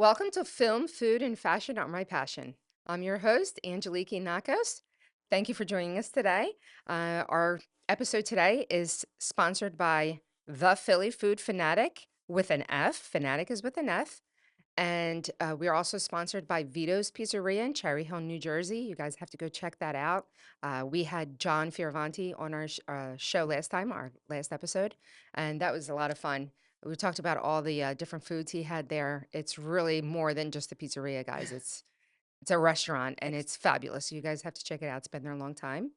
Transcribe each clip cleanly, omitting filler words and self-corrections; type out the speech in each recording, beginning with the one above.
Welcome to Film, Food, and Fashion Are My Passion. I'm your host, Angeliki Nakos. Thank you for joining us today. Our episode today is sponsored by The Philly Food Fanatic with an F. Fanatic is with an F. And we are also sponsored by Vito's Pizzeria in Cherry Hill, New Jersey. You guys have to go check that out. We had John Fioravanti on our show last time, our last episode, and that was a lot of fun. We talked about all the different foods he had there. It's really more than just a pizzeria, guys. It's a restaurant, and it's fabulous. You guys have to check it out. It's been there a long time.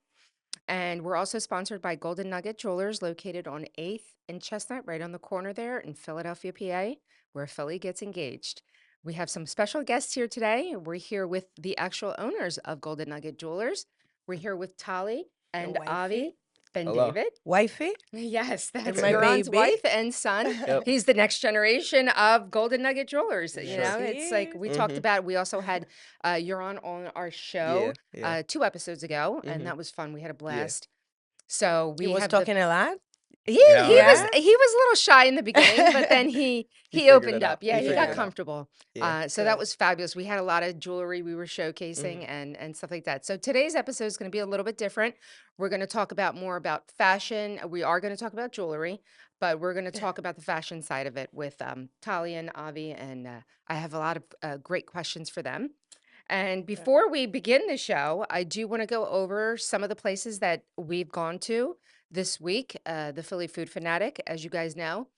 And we're also sponsored by Golden Nugget Jewelers, located on 8th and Chestnut, right on the corner there in Philadelphia, PA, where Philly gets engaged. We have some special guests here today. We're here with the actual owners of Golden Nugget Jewelers. We're here with Tali and wifey. Avi and Hello. David. Wifey? Yes, that's my Huron's baby. wife and son. Yep. He's the next generation of Golden Nugget Jewelers. You Sure. know, it's like we talked about. We also had Huron on our show Yeah. 2 episodes ago, and Mhm. that was fun. We had a blast. So we He was have talking a lot? he Yeah. was a little shy in the beginning, but then he figured opened it up. out. Yeah, He he figured got it out. comfortable. Yeah. So that was fabulous. We had a lot of jewelry we were showcasing and stuff like that. So today's episode is going to be a little bit different. We're going to talk more about fashion. We are going to talk about jewelry, but we're going to talk about the fashion side of it with Tali and Avi, and I have a lot of great questions for them. And before we begin the show, I do want to go over some of the places that we've gone to this week. The Philly Food Fanatic, as you guys know,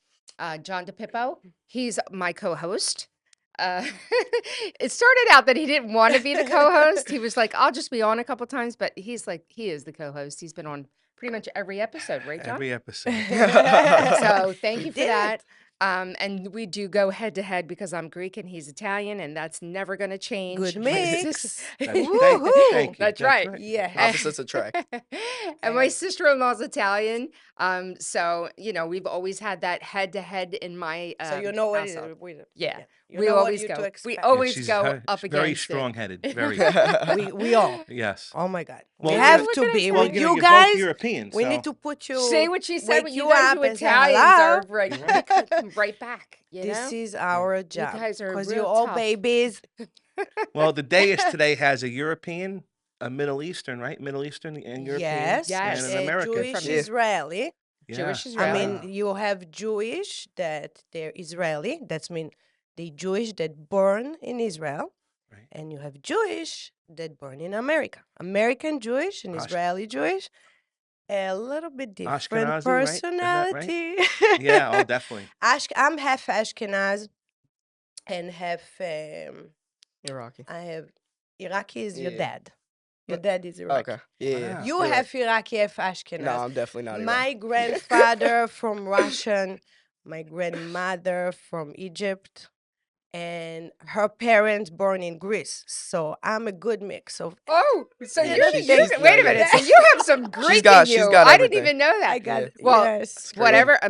John DePippo, he's my co-host. Uh, it started out that he didn't want to be the co-host. He was like, I'll just be on a couple times, but he is the co-host. He's been on pretty much every episode, right, John? Every episode. So thank you for did that. And we do go head to head because I'm Greek and he's Italian, and that's never going to change. Good My mix. sis- Woohoo. Thank you. That's right. Yeah. Opposites attract. And my sister-in-law's Italian. So, we've always had that head to head in my So you know what household. Yeah. You We know what always you go. to We expect. always She's go her- up she's against very it. strong-headed. Very. we all. Yes. Oh my God. Well, we you're- have Look to at be us. Well, with you're you both guys. European. We so- need to put you. Say what she said, wake but you you guys, up you and say Italians hello. are right. You come right back. You This know? is our job. guys are Because real you're all tough. babies. Well, the dais today has a European, a Middle Eastern, right? Middle Eastern and European. Yes. Yes. And an American. Jewish Yeah. Israeli. Yeah. Jewish I Israeli. mean, you have Jewish that they're Israeli. That's mean the Jewish that born in Israel. Right. And you have Jewish that born in America. American Jewish and Ash- Israeli Jewish. A little bit different Ashkenazi, right? Isn't that right? personality. Yeah, oh, definitely. I'm half Ashkenaz and half Iraqi. I have Iraqi is your Yeah. dad. Your dad is Iraqi. Okay. Yeah. Wow. You You're have Iraqi, half Ashkenaz. No, I'm definitely not Iraqi. My grandfather from Russian, my grandmother from Egypt, and her parents born in Greece. So I'm a good mix of. Oh, so Yeah, you're, she's- you're she's- wait a yeah, minute. yeah. So you have some Greek got- in you. she's got I didn't everything. even know that. I got Yeah. Well, yes. crazy. whatever.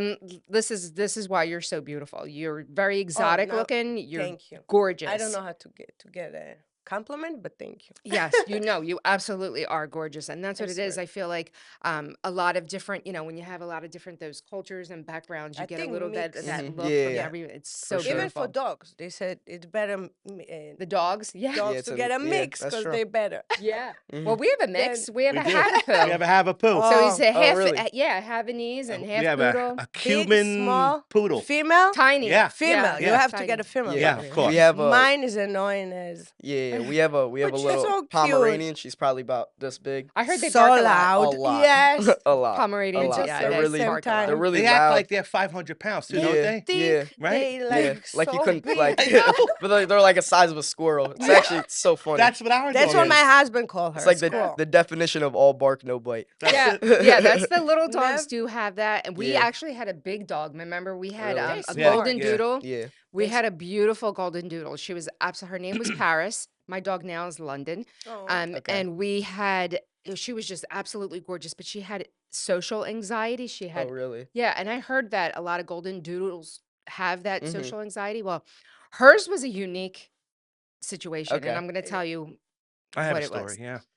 This is why you're so beautiful. You're very exotic no, looking. You're Thank you. gorgeous. I don't know how to get a compliment, but thank you. Yes, you absolutely are gorgeous, and that's what I it is. swear. I feel like a lot of different, when you have a lot of different those cultures and backgrounds, you I get a think little bit of mix. that Mhm. look Yeah, from yeah. every. It's so For sure. Even beautiful. for dogs, they said it's better The dogs, yeah, dogs it's to a- get a yeah, mix that's because true. they're better. yeah. Mhm. Well, we have a mix. Then- We have We a do. Havapoo. We have a Havapoo. So he's a Oh, half, really? Havanese and half we have poodle. a Big, Cuban small, poodle. Female? Tiny. Yeah. Female. You yeah, have to tiny. get a female. Yeah, of course. We have a Mine is annoying as yeah. We have a But she's little so cute. Pomeranian. She's probably about this big. I heard they so bark a lot. loud. A lot. Yes. A lot. Pomeranians, A lot. yeah, They're they really, bark a lot. they're really They act loud. like they're 500 pounds too, Yeah. don't they? Yeah. Right? They like Yeah, like you so couldn't big. like, I know. but they're like a size of a squirrel. It's actually so funny. That's what our That's dog what my is. husband called her. It's like squirrel. the definition of all bark, no bite. That's Yeah, it. yeah, that's the little dogs Nev- do have that. And we Yeah. actually had a big dog. Remember, we had Really? a They're golden smart. doodle. Yeah. We had a beautiful golden doodle. She was absolutely, her name was Paris. My dog now is London. Oh. Okay. And we had, she was just absolutely gorgeous, but she had social anxiety. She Oh, had, really? yeah, and I heard that a lot of golden doodles have that Mhm. social anxiety. Well, hers was a unique situation, Okay. and I'm going to tell you I have what a it story. was. Yeah.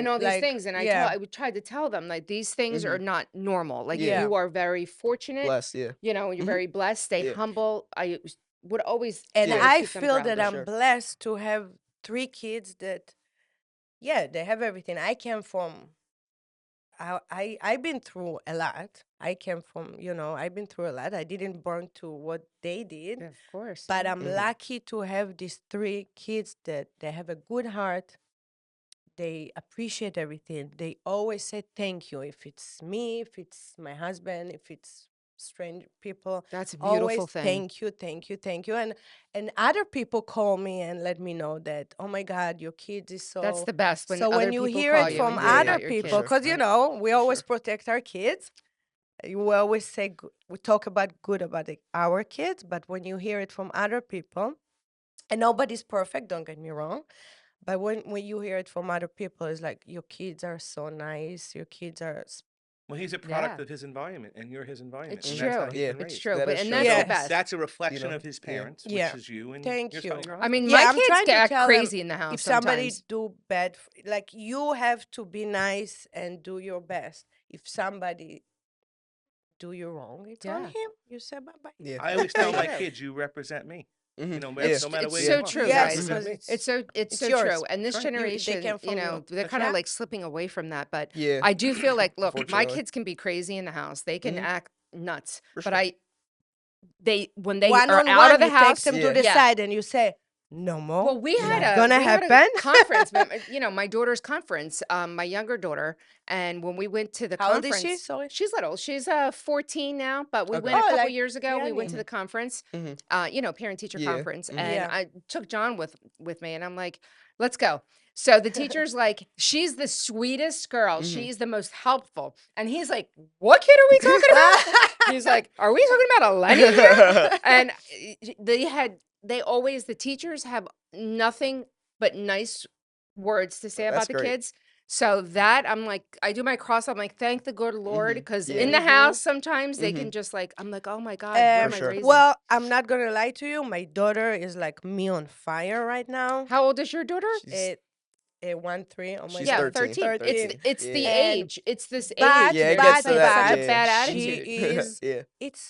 and all these like, things, and yeah, I would try to tell them like these things are not normal. Like Yeah. you are very fortunate, Blessed, yeah. you're very blessed. Stay Yeah. humble. Would always and Yeah, try to I keep them feel that grounded. I'm sure. blessed to have 3 kids that Yeah, they have everything. I came from. I've been through a lot. I came from, I've been through a lot. I didn't burn to what they did, Yeah, of course. but Yeah. I'm lucky to have these three kids that they have a good heart. They appreciate everything. They always say thank you. If it's me, if it's my husband, if it's strange people, That's a always beautiful thing. thank you, thank you, thank you. And other people call me and let me know that, oh my God, your kids is That's so. the best when So other when you people hear call it you from and tell you other about your for people, kids. sure. because Right? we For always sure. protect our kids. We always say we talk about good about our kids, but when you hear it from other people, and nobody's perfect, don't get me wrong, but when you hear it from other people, it's like your kids are so nice. Your kids are. Well, he's a product Yeah. of his environment, and you're his environment, It's and that's how true. he's Yeah. been It's raised. true. That But is and true. that's the Yes. best. That's a reflection know, of his yeah. parents, Yeah. which is you, and Thank here's you. how your I mean, husband. my I'm kids trying to get tell them crazy in the house if somebody sometimes. do bad, like you have to be nice and do your best. If somebody do you wrong, it's on Yeah. him. You say bye bye. Yeah. I always Very tell my true. kids, you represent me. Hmm. You know, Yeah. no matter It's where Yeah. so you are, true, you Yes, guys. because represent me. It's it's so yours. true. And this That's right. They generation, came from you. they're That's kind of right. like slipping away from that. But Yeah. I do feel like, look, my Unfortunately. kids can be crazy in the house. They can Hmm. act nuts. For But sure. when they One are on out of one, the you take house, them to Yeah. the yeah. side and you say, "No more. Well, Not gonna we had a happen." conference, my daughter's conference, my younger daughter, and when we went to the How old is she? conference, Sorry. she's little. She's 14 now, but we Okay. went a Oh, couple like years ago. We went to Liani. the conference, Hmm. parent teacher Yeah. conference, Hmm. and Yeah. I took John with me, and I'm like, "Let's go." So the teacher's like, "She's the sweetest girl. Hmm. She's the most helpful," and he's like, "What kid are we talking about?" He's like, "Are we talking about a Lenny here?" And the teachers have nothing but nice words to say about That's the great. kids. So that I'm like, I do my cross. I'm like, thank the good Lord, Hmm. because Yeah. in the Mhm. house sometimes they Hmm. can just like, I'm like, oh my God, what For am I sure. raising? Well, I'm not gonna lie to you. My daughter is like me on fire right now. How old is your daughter? She's It 1-3. Oh my she's Yeah, God, 13. 13. It's 13. 13. it's the Yeah. And age. It's this but age. Yeah. It They're gets just but to like that. such a but Yeah. bad she attitude. is. Yeah.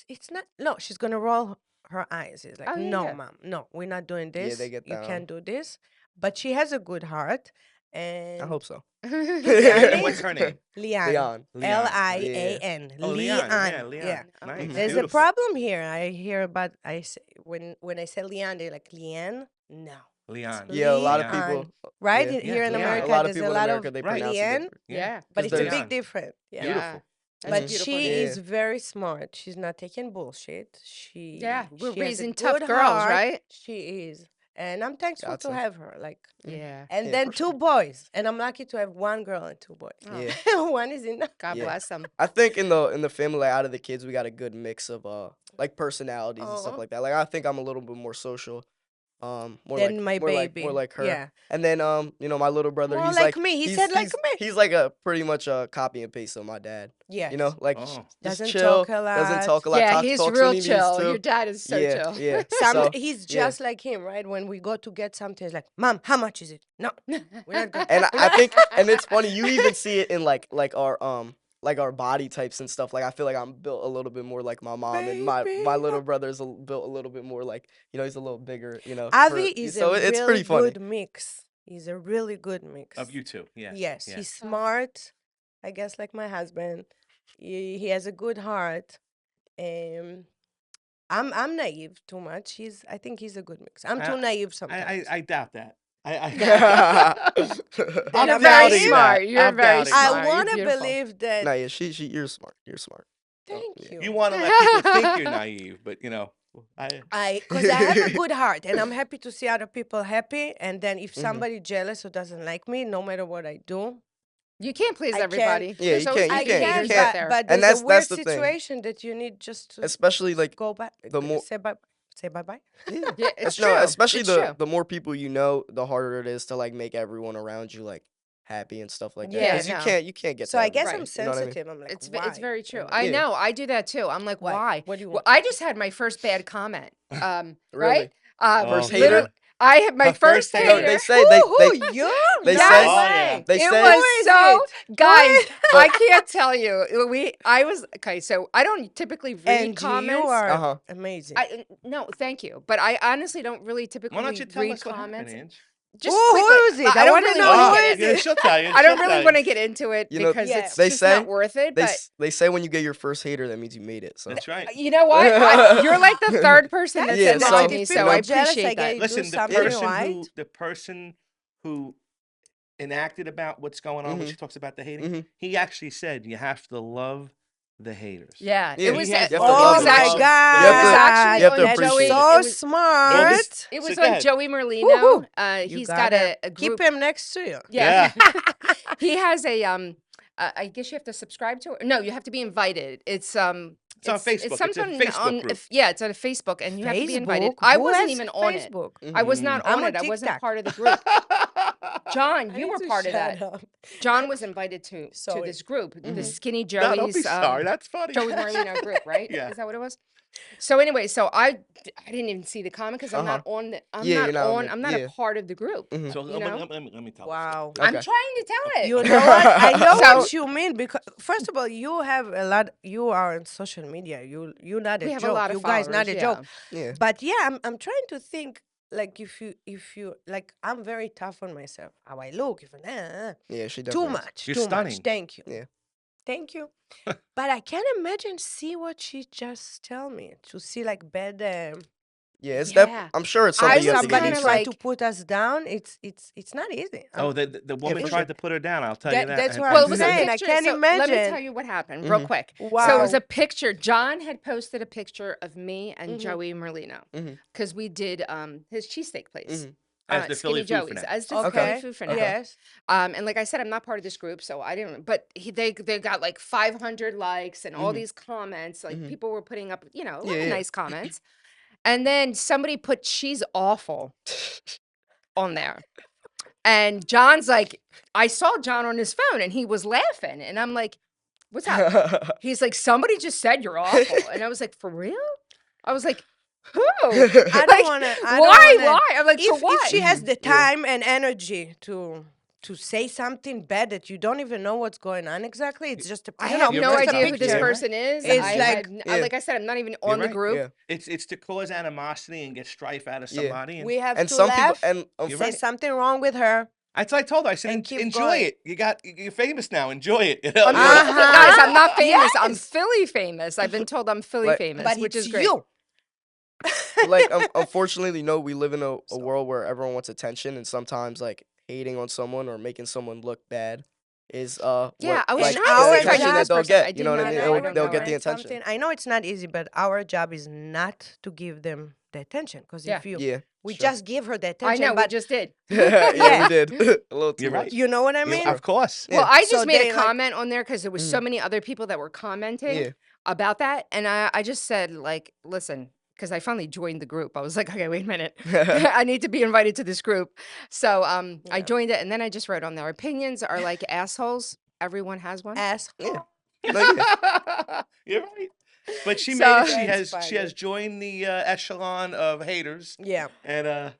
It's not. No, she's gonna roll her eyes. It's like, Oh yeah, no, yeah. mom, no, we're not doing Yeah. They this. get You that on. can't do this. But she has a good heart, I and hope so. Liani, What's her name? Lian, Leon. Leon. Yeah. Lian, Oh, Leon. Yeah, Lian. Yeah. Leon. Oh, Nice. Mhm. There's a Beautiful. problem here. I hear about I say, when I say Lian, they're like Lian. No, it's Leon. Yeah. A lot of Leon. Lian. people. Right Yeah. Yeah, here in A Leon. America, lot of there's a people in lot America of they Right. pronounce it Lian, different. Yeah. Yeah. but Because it's a there's big Leon. difference. Yeah. Beautiful. That's Mhm. But beautiful she name. is Yeah. very smart. She's not taking bullshit. Yeah, we're She has a raising tough good girls, heart. right? She is. And I'm thankful to Gotcha. have her. Like Mhm. Yeah. and Yeah. then For two sure. boys. And I'm lucky to have one girl and two boys. Oh, Yeah. One is enough. God Yeah. bless them. I think in the family, like, out of the kids, we got a good mix of like personalities and stuff Oh. like that. Like I think I'm a little bit more social. More Then my more baby. like her. Yeah. And then my little brother, More he's like like me. He said like me. he's like a pretty much a copy and paste of my dad. Yes. You know, like Oh. just Doesn't chill, talk a doesn't lot. talk a lot, Yeah, he's talks real when he needs chill. to. Your dad is so Yeah, chill. yeah. Some So he's yeah. just like him, right? When we go to get something, it's like, Mom, how much is it? No, we're not going. And I think, and it's funny, you even see it in like our body types and stuff. Like I feel like I'm built a little bit more like my mom, and my Baby. little brother's built a little bit more like he's a little bigger. Avi is So a it's really pretty funny. good mix. He's a really good mix. Of you two. Yes. Yes, Yeah. he's smart. I guess like my husband. He has a good heart. Um, I'm naive too much. I think he's a good mix. I'm too I, naive sometimes. I doubt that. I I'm You're very very doubting smart. You're I'm very doubting I smart. You're want to beautiful. believe that. No, yeah, you're smart. You're smart. Thank yeah. you. You want to let people think you're naive, but Because I have a good heart and I'm happy to see other people happy. And then if Mhm. somebody jealous or doesn't like me, no matter what I do, You can't please I can't- everybody. Yeah, There's you always can't- I you can't- you can, haters out can't. there. but And there's a that's weird the thing. situation that you need just to Especially like go back. the more Say bye. Say bye bye. yeah, Yeah, it's no, true. especially It's the true. the more people you know, the harder it is to like make everyone around you like happy and stuff like that. Yeah, Because no. you can't get So to I guess everybody, I'm you know what I mean? sensitive. I'm like, It's why? it's very true. And I Yeah. know. I do that too. I'm like, Why? why? What do you Well, want? I just had my first bad comment. Right? Really? First Oh, Literally, hater? I had my A first first hater. hater. They say they you? they No say- Oh, way. yeah. they It say was is so, it? guys. But- I can't tell you. I was okay. So I don't typically read And comments. you are Uh-huh. amazing. No, thank you. But I honestly don't really Why typically don't you tell read us what happened, comments. Ange? just Who quickly, is it? I I don't want to really know want who to is get in. it. She'll tell you. I don't she'll really tell want to you. get into it You know, because Yeah. it's they just say not worth it. they But they say when you get your first hater, that means you made it. So That's right. you know what? You're like the third person that That's Yeah, said that so, to nice. me, If so people I are jealous, I appreciate get that. you do Listen, something right. the person who enacted about what's going on when Mhm. she talks about the hating, Mhm. he actually said you have to love the haters. Yeah, Yeah, it was. He has you to have to It love was Oh it. my actually. love the You have It was to- actually you have to on appreciate Joey. it. So It was. Well, It this- was. smart. It so was go on ahead. Joey Merlino. Woohoo. You He's got gotta a keep group. him next to you. Yeah. Yeah. He has a I guess you have to subscribe to it. No, you have to be invited. It's It's on Facebook. It's a something Facebook on group. yeah, it's on Facebook and you have to be invited. Facebook? I Who wasn't has even on it. Facebook? I was not I'm on on it. I wasn't TikTok. part of the group. John, I you need were to part of shut that. up. John was invited to Sorry. this group, the Mhm. Skinny No, don't be Joey's sorry. That's funny. Joey Merlino group, right? Yeah. Is that what it was? So anyway, so I didn't even see the comment because I'm Uh-huh. not on the I'm Yeah, not you're not on on the- I'm not a yeah. part of the group. Mhm. So You know? let me tell Wow. I'm Okay. trying to tell it. You know what? I know So- what you mean because first of all, you have a lot. You are on social media. You're not a We have joke. a lot of You guys not a followers, joke. Yeah. But yeah, I'm trying to think like if you like I'm very tough on myself. How I look, if Yeah, she too definitely is. much, You're too stunning. much. Thank you. Yeah. Thank you. But I can't imagine see what she just tell me to see like bad. Yeah, it's Yeah. I'm sure it's I something you was have to get Somebody kinda used try to. to like- put us down. It's not easy. Oh, the woman for tried sure. to put her down. I'll tell you that. That's and- what and Well, I'm it was a saying. I picture. can't so Let me imagine. tell you what happened real Mhm. quick. Wow. So it was a picture. John had posted a picture of me and Mhm. Joey Merlino Mhm. because we did his cheesesteak place. Mhm. As the Skinny Philly food Joey's, fanatic. as the Okay. Philly food fanatic. Yes. And like I said, I'm not part of this group, so I didn't. But they got like 500 likes and all Mhm. these comments. Like Mhm. people were putting up, a lot Yeah, of yeah. nice comments. And then somebody put "she's awful" on there. And John's like, I saw John on his phone and he was laughing. And I'm like, what's up? He's like, somebody just said you're awful. And I was like, for real? I was like, who? I don't want to. Why? I'm like, for If what? she has the Yeah. time and energy to say something bad that you don't even know what's going on exactly, it's just a. I you have know, You're no right. just a idea who this picture. person is. It's I like- had n- Yeah. like I said, I'm not even You're on the right. group. Yeah. It's to cause animosity and get strife out of Yeah. somebody. And We have And to some people laugh. and You're say right. something wrong with her. that's what I told her. I said, And keep enjoy going. it. You're famous now. Enjoy it. You know? I'm Uh-huh. guys, I'm not famous. I'm Yes. Philly famous. I've been told I'm Philly Like- famous, But which it's is great. you. like unfortunately, we live in a world where everyone wants attention, and sometimes like hating on someone or making someone look bad is Yeah, I was like, trying to the say attention that that they'll person. I get. did You know what I not mean? know. I They'll, don't they'll know get the it. attention. I know it's not easy, but our job is not to give them the attention. Because Yeah. if you, Yeah, we sure. just give her the I attention. know, we but just did. yeah, Yeah. we did a little too You're right. much. you know what I Yeah. mean? Of course. Well, Yeah. I just So made they, a like- comment on there because there was so many other people that were commenting Yeah. about that. And I just said, like, listen, because I finally joined the group. I was like, okay, wait a minute. I need to be invited to this group. So I Yeah. joined it. And then I just wrote on there, opinions are like assholes. Everyone has one. Asshole. Yeah. No, yeah. You're right. But she So- made it. She That's has funny. joined the echelon of haters, Yeah. and I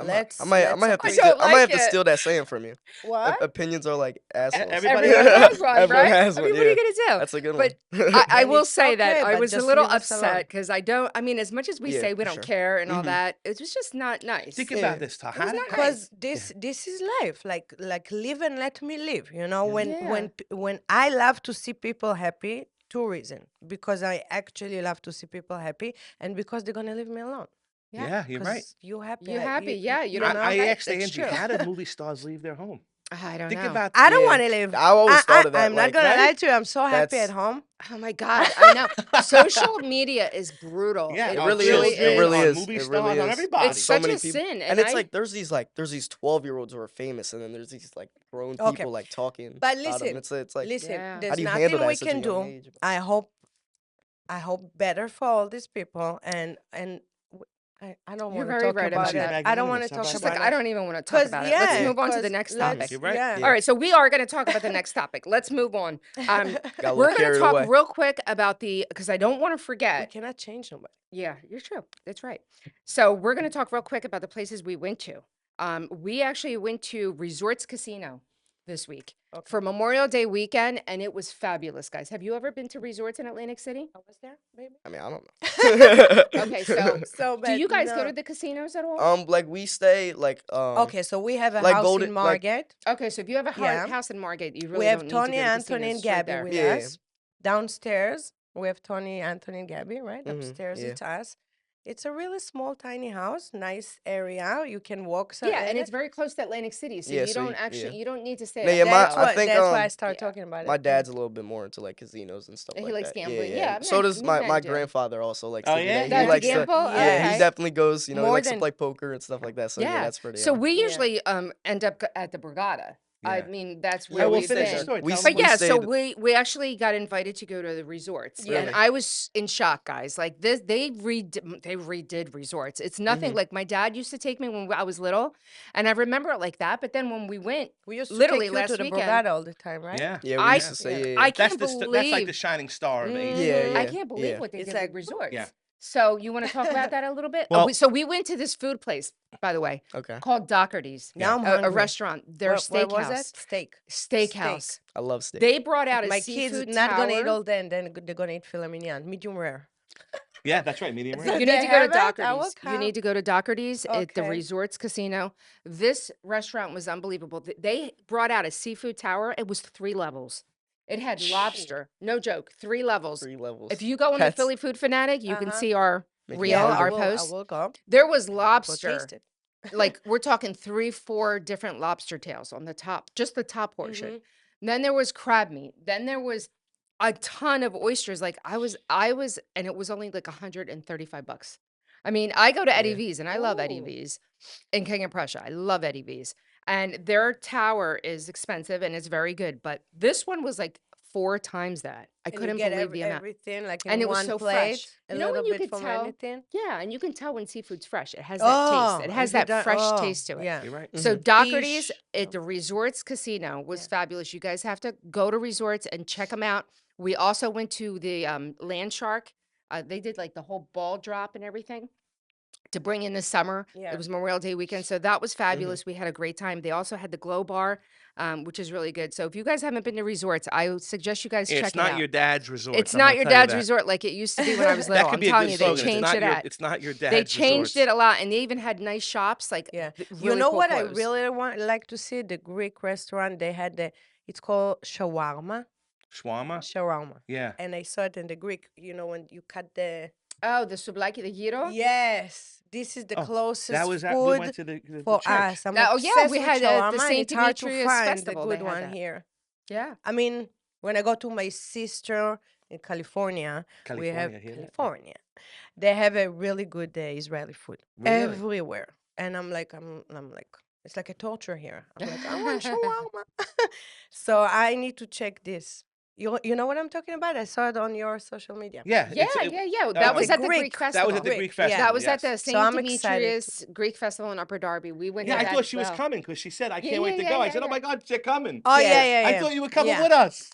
Let's- might have let's to I steal, don't I might have like to it. steal that saying from you. What? Opinions are like assholes. everybody Everyone has one, Everyone right? has I one, mean, what are you yeah. going to do? That's a good But one. I And will it's say that okay, I but was a just little leave us alone. upset because I mean, as much as we Yeah, say we for don't sure. care and all Mhm. that, it was just not nice. think Yeah. about this, Tal. It was not Because this is life. Like live and let me live. You know, Yeah. when I love to see people happy, two reasons. Because I actually love to see people happy, and because they're gonna leave me alone. Yeah, you're right. 'Cause you happy. You happy, yeah, you you don't know? I Right, asked that's Angie, true. how do movie stars leave their home? I don't Think know. about. I don't Yeah. want to live. I always thought of that. I'm not like, gonna right? lie to you. I'm so happy That's- at home. Oh my God, I know. Social media is brutal. Yeah, it on really really is. It really on is. Movie It stars, really on is. everybody. It's so such many a people. sin, And and it's I- like there's these 12-year-olds who are famous, and then there's these like grown Okay. people like talking. But about 'em. listen, it's like Listen, Yeah. How there's do you handle nothing that we at such a can young do. age? I hope better for all these people, and I don't You're want to very talk right about about it. that. I don't want to Magnanimous, how talk about She's about like, it. I don't even want to talk about it. Let's move on to the next topic. You're right. Yeah. Yeah. All right, so we are going to talk about the next topic. Let's move on. Got a We're little going to carried talk away. real quick about because I don't want to We forget. cannot change nobody. Yeah, you're true. That's right. So we're going to talk real quick about the places we went to. We actually went to Resorts Casino. this week Okay. for Memorial Day weekend, and it was fabulous, guys. Have you ever been to resorts in Atlantic City? I was there, baby. I mean, I don't know. Okay, so So do bad. you guys go No. to the casinos at all? Like we stay like Okay, so we have a like house Golden in like Margate. Okay, so if you have a Yeah. house in Margate, you We really have don't need Tony, to go to Anthony, casinos. and It's right Gabby there. with Yeah. us. Downstairs, we have Tony, Anthony, and Gabby, right? Upstairs, yeah. it's us. It's a really small, tiny house, nice area. You can walk. Yeah, and in it's it. very close to Atlantic City, so Yeah, you so don't you- actually yeah. you don't need to stay No, at yeah, a my- That's hotel. I why. think, That's why I started Yeah. talking about it. My Yeah. dad's a little bit more into like casinos and stuff He like likes that. gambling. Yeah, Yeah, yeah. So men- does me my and my men do. grandfather also likes Oh, to do yeah? that. Does He he likes gamble? to yeah, Okay. he definitely goes, you know, he More likes to than- play poker and stuff like that. So yeah, that's pretty So we Yeah. usually end up at the Borgata. I Yeah. mean, that's Yeah, where Oh, we'll we've finish the been. story. We Tell s- them. But yeah, so stayed- we actually got invited to go to the resorts, Yeah. and Really? I was in shock, guys. Like this, they redid resorts. It's nothing like my dad used to take me when I was little, and I remember it like that. But then when we went, We used to literally take you last to the weekend, Borgata all the time, right? Yeah. Yeah, we I- used to say Yeah. yeah. I That's can't that's like believe the shining star of Asia. Yeah, I yeah, can't believe yeah. what they It's did like, with resorts. Yeah. So you want to talk about that a little bit? Well- So we went to this food place, by the way, Okay. called Doherty's. Now I'm a hungry. restaurant. Their What was that? steakhouse. Steak. Steakhouse. I love steak. They brought out a My kids seafood not gonna eat tower. all day, and then they're gonna eat filet mignon, medium rare. Yeah, that's right. Medium So rare. You they need to go to have it? I will Doherty's. You come. need to go to Doherty's at the Okay. Resorts Casino. This restaurant was unbelievable. They brought out a seafood tower. It was 3 levels. It had lobster. No joke. 3 levels. 3 levels. If you go on the That's- Philly Food Fanatic, you can Uh-huh. see our Make reel, hungry. our I post. will go. There was Go lobster. taste it. Like we're talking 3, 4 different lobster tails on the top, just the top portion. Mhm. Then there was crab meat. Then there was a ton of oysters. Like I was, and it was only like $135. I mean, I go to Eddie Yeah. V's and I love Eddie Ooh. V's in King of Prussia. I love Eddie V's. And their tower is expensive and it's very good. But this one was like 4 times that. I And you couldn't get believe the amount. everything like in And it was one so plate. fresh. A You know when little you bit could from tell- anything. Yeah, and you can tell when seafood's fresh. It has that taste. It has if you that don't- fresh taste to it. Yeah. You're right. So Mhm. Doherty's Fish. at the Resorts Casino was Yeah. fabulous. You guys have to go to resorts and check them out. We also went to the Land Shark. They did like the whole ball drop and everything to bring in the summer. Yeah. It was Memorial Day weekend, so that was fabulous. We had a great time. They also had the Glow Bar, which is really good. So if you guys haven't been to resorts, I would suggest you guys check It's it not out. your dad's resort. It's not your dad's resort like it used to be when I was little. That could I'm be a telling good you, they slogan. It's changed not it your. at. It's not your dad's. They changed resort. it a lot, and they even had nice shops. Like Yeah. really You know cool what clothes. I really like to see? The Greek restaurant. They had it's called shawarma. Shawarma. Shawarma. Yeah. And I saw it in the Greek. You know when you cut the. Oh, the souvlaki, the gyro. Yes, this is the Oh, closest That was food at, we went to the for church. us. I'm Oh, yeah, obsessed we with had the shawarma, and St. it's hard to Demetrius find Festival, the they good had one that. here. Yeah. I mean, when I go to my sister in California, we have California, hear that? California. They have a really good Israeli food Really? everywhere, and I'm like, it's like a torture here. I'm like, I want shawarma. So I need to check this. You know what I'm talking about? I saw it on your social media. Yeah. Yeah, it's- it- yeah. That was it's a at the Greek- Greek that festival. That was at the Greek, Greek yeah. festival. That was at yes. the So St. I'm excited Demetrius Greek Festival in Upper Darby. We went. Yeah, to I that thought as she was well. coming because she said, "I Yeah, can't wait yeah, to yeah, go." I yeah, said, "Oh yeah. my God, they're coming." Oh Yeah. yeah. I thought you were coming Yeah. with us.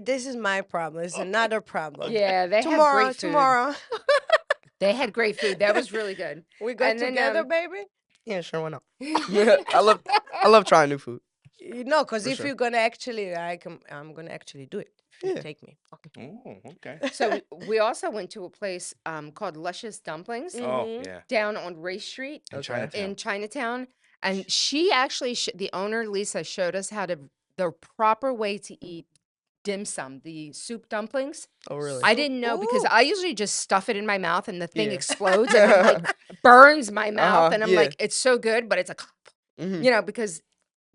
This is my problem. It's another problem. Yeah, they had Tomorrow, great food. tomorrow. They had great food. That was really good. We go And then, together, baby. Yeah, sure, why not? I love trying new food. You know, because For if sure. you're gonna actually, I'm gonna actually do it. If you Yeah. take me. Okay. Oh, okay. So we also went to a place called Luscious Dumplings Oh, Mhm. yeah. down on Race Street In Okay. Chinatown. in Chinatown, and she actually, the owner Lisa, showed us how to the proper way to eat dim sum, the soup dumplings. Oh, really? I didn't know because Ooh. I usually just stuff it in my mouth and the thing Yeah. explodes and I'm like burns my mouth Uh-huh, and I'm yeah. like it's so good, but it's like Mhm. you know because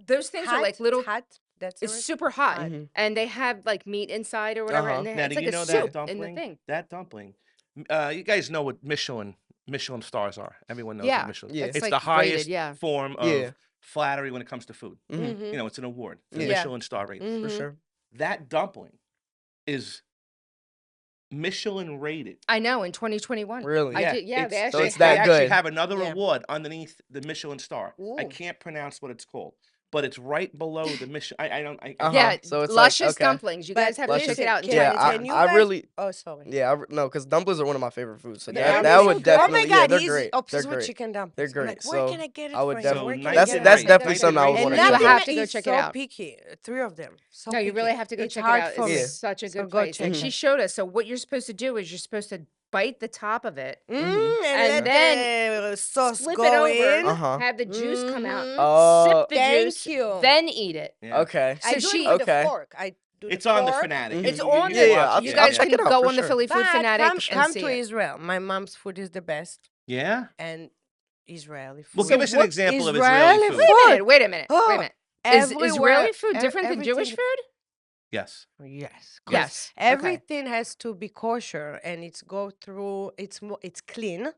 those things are like little. hot. That's the It's rest- super hot, Mhm. and they have like meat inside or whatever, Uh-huh. and they, Now, it's do like you a know soup that dumpling? in the thing. That dumpling. You guys know what Michelin stars are. Everyone knows Yeah, what Michelin. Yeah. it's It's like the rated, highest yeah. form of Yeah. flattery when it comes to food. Mhm. Mhm. You know, it's an award. It's a Yeah. Michelin star rating. For Mhm. sure. That dumpling is Michelin rated. I know in 2021. Really? I Yeah, did, yeah, they it's- actually So it's that they actually good. have another Yeah. award underneath the Michelin star. I Ooh. can't pronounce what it's called, but it's right below the mission. I don't. Yeah, So it's like, luscious okay. dumplings. You guys But have to check listen, it out and can, try Yeah, the can tongue. you I guys? really, Oh, sorry. yeah, no, because dumplings are one of my favorite foods. So The that dumplings would are good. Oh definitely, my yeah, God, they're he's great. They're obsessed with great. chicken They're dumplings. I'm great. like, where can So I get it I would from you? definitely. Where can I nice get and it That's from raisin, you? definitely nice something I would raisin want And to You do. nothing have to go is check it so out. picky. Three of them. So No, you really picky. have to go It's check it hard out. for It's me. Yeah. such a So good go place. And check she it. showed us. So what you're supposed to do is you're supposed to bite the top of it, And and let then the sauce flip go it over, in. Uh-huh. have the juice come out, Oh, sip the Thank juice, you. then eat it. Yeah. okay. I So do she, it with Okay. the fork. I do It's the on the fork. Fanatic. Mhm. It's You on Yeah, the. yeah, you I'll guys check can it out go for on the sure. Philly Food But Fanatic come, and come see to it. Israel. My mom's food is the best, Yeah. and Israeli food. Well, give us an What example of Israeli Israeli food. Wait a food? minute. Wait a minute. Wait a Oh, minute. Is everywhere, Israeli food different than Jewish everything. food? Yes. Yes, 'cause Yes. Okay. everything has to be kosher, and it's go through. It's clean.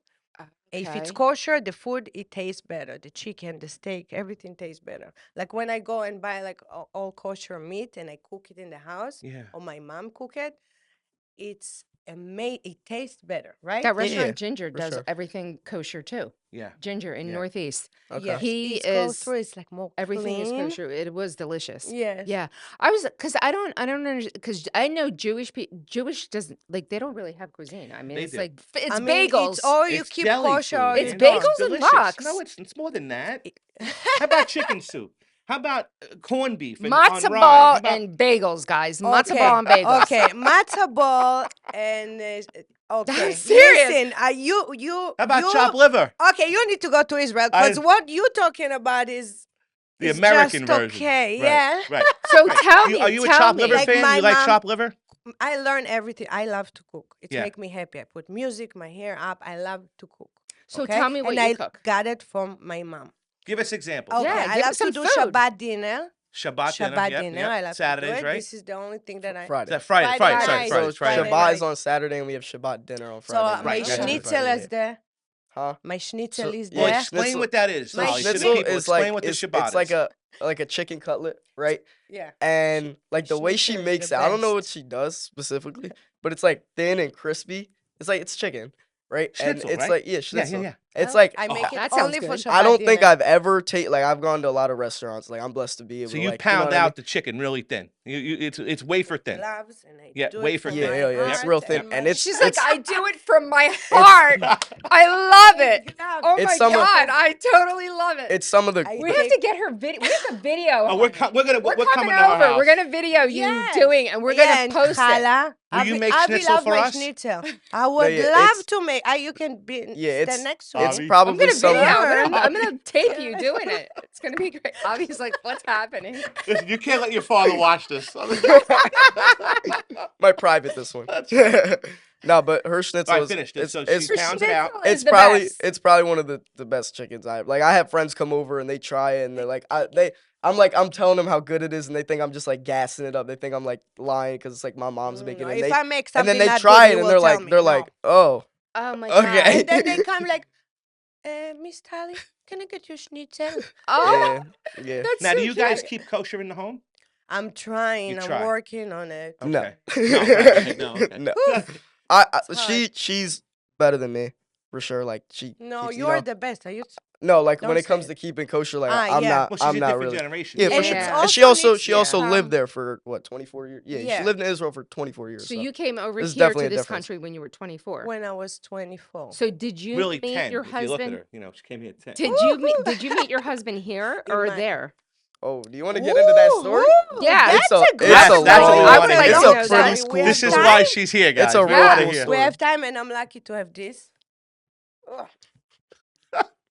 If it's Okay. kosher, the food it tastes better. The chicken, the steak, everything tastes better. Like when I go and buy like all kosher meat and I cook it in the house, Yeah. or my mom cook it, it's it tastes better, right? That Yeah, restaurant yeah, Ginger for does sure. everything kosher too. Yeah. Ginger in Yeah. Northeast. Okay. Yes, He it's go is through. It's like more everything is clean. kosher. It was delicious. Yes. Yeah. I was cuz I don't understand cuz I know Jewish doesn't like they don't really have cuisine. I mean, They it's do. like it's I mean, bagels. it's all you It's keep deli kosher food. or It's you bagels don't. and delicious. lox. No, it's more than that. How about chicken soup? How about corned beef on Matzo rye? How ball about and bagels, guys. Matzo Okay, ball and bagels. okay, matzo ball and okay. serious. Listen, you how about chopped liver? okay? You need to go to Israel I- because what you talking about is The it's American just version. okay. Right, Yeah, Right. So right. tell me, Are you a tell chopped me. liver Like fan? my You like mom- chopped liver? I learn everything. I love to cook. It Yeah. make me happy. I put music, my hair up. I love to cook. So okay? tell me what and you I cook. got it from my mom. Give us examples. Okay, Yeah, I give love us some to do food. Shabbat dinner. Shabbat dinner. Shabbat Yep, dinner. yep. I love Saturdays, to do it. right? This is the only thing that I. Friday. Is that Friday? Friday Friday, night. sorry, So Friday, Friday. Friday Shabbat night. is on Saturday and we have Shabbat dinner on So Friday. my night. Right, gotcha. schnitzel Friday, is there. Huh? My schnitzel is well, Well, there. explain schnitzel- what that is, My Tali, to the Schnitzel people. is Explain like what the it's Shabbat like is. a chicken cutlet, right? Yeah. And like the way she Schnitzel is makes it, the I don't know what best. she does specifically, but it's like thin and crispy. It's like it's chicken, right? Schnitzel, and it's right? like Yeah, schnitzel. yeah. It's Well, like I make it That sounds only for good. Shabbat I don't think dinner. I've ever I've gone to a lot of restaurants. Like I'm blessed to be able So to you like pound know what I mean? out the chicken really thin. It's wafer thin. Gloves and I Yeah, do wafer it from thin. my Yeah, yeah, it's heart real thin, and and my- it's She's like, I do it from my heart. I love it. Gloves. Oh It's my some of- god, I totally love it. it's some of the I- We have to get her video. We have a video. Oh, we're honey. coming We're coming coming to our over. house. We're gonna video you Yes. doing, and we're Yeah, gonna and post it. challah. Will you make Avi schnitzel love for my us? schnitzel. I would yeah, love it's- to make. You can be Yeah, stand next to it's me. Avi. probably I'm gonna some. video. Learn. I'm gonna tape you doing it. It's gonna be great. Avi's like, what's happening? Listen, you can't let your father watch this. My private this one. No, but her schnitzel All right, is finish this. So it's, she pounds it out. Is it's the probably best. it's probably one of the best chickens I have. Like I have friends come over and they try it and they're like I'm telling them how good it is and they think I'm just like gassing it up. They think I'm like lying because it's like my mom's making No, it. if And, I make and something then they not try good, it you and will they're tell like me. they're No. like oh Oh my Okay. god. And then they come like, Miss Tali, can I get your schnitzel? Oh, yeah. that's Now, so do you guys cute. keep kosher in the home? I'm trying. You I'm try. working on it. No. Okay. No, right, no, okay. No. Whew. It's hard. She's better than me for sure. Like she No, keeps, you're know, the best. Are you? no like don't when it say comes it. to keeping kosher like Ah, I'm yeah. not Well, she's I'm a not different really generation. yeah so for And sure. it's And she also also needs she to also come- lived there for what 24 years. Yeah, Yeah. she lived in Israel for 24 years. So you came over This is here to definitely a this difference. country when you were 24. When I was 24. So did you really meet 10. your If you look at husband? her, she came here at 10. Did you meet your husband here In or my- there? Oh, do you want to get into that story? Yeah. It's That's a a great it's a story. That's what we long wanna it's hear. a I wanna pretty know cool that. This is story. why she's here, guys. It's a We real wanna cool hear. We story. have time, and I'm lucky to have this. Ugh.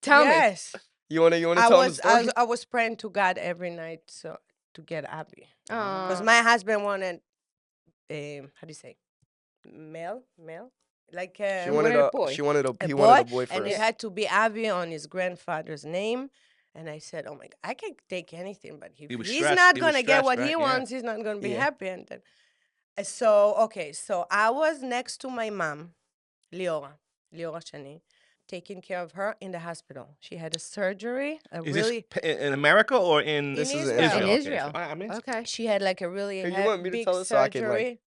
Tell me. Yes. You wanna I tell them the was story? I was praying to God every night so to get Abby because Aw. my husband wanted how do you say male like She wanted wanted a a boy. she wanted a a he boy, wanted a boy and it first. had to be Abby on his grandfather's name. And I said, "Oh my God, I can take anything, but if He was he's stressed- not he was gonna get what stressed, he right? Yeah. wants, he's not gonna be Yeah. happy." And then, so I was next to my mom, Liora Shani, taking care of her in the hospital. She had a surgery, Is really. this in America or in This is Israel. In Okay, Israel. so I'm in. Okay. She had like a really Here, you want me to big tell it so I can, like- surgery.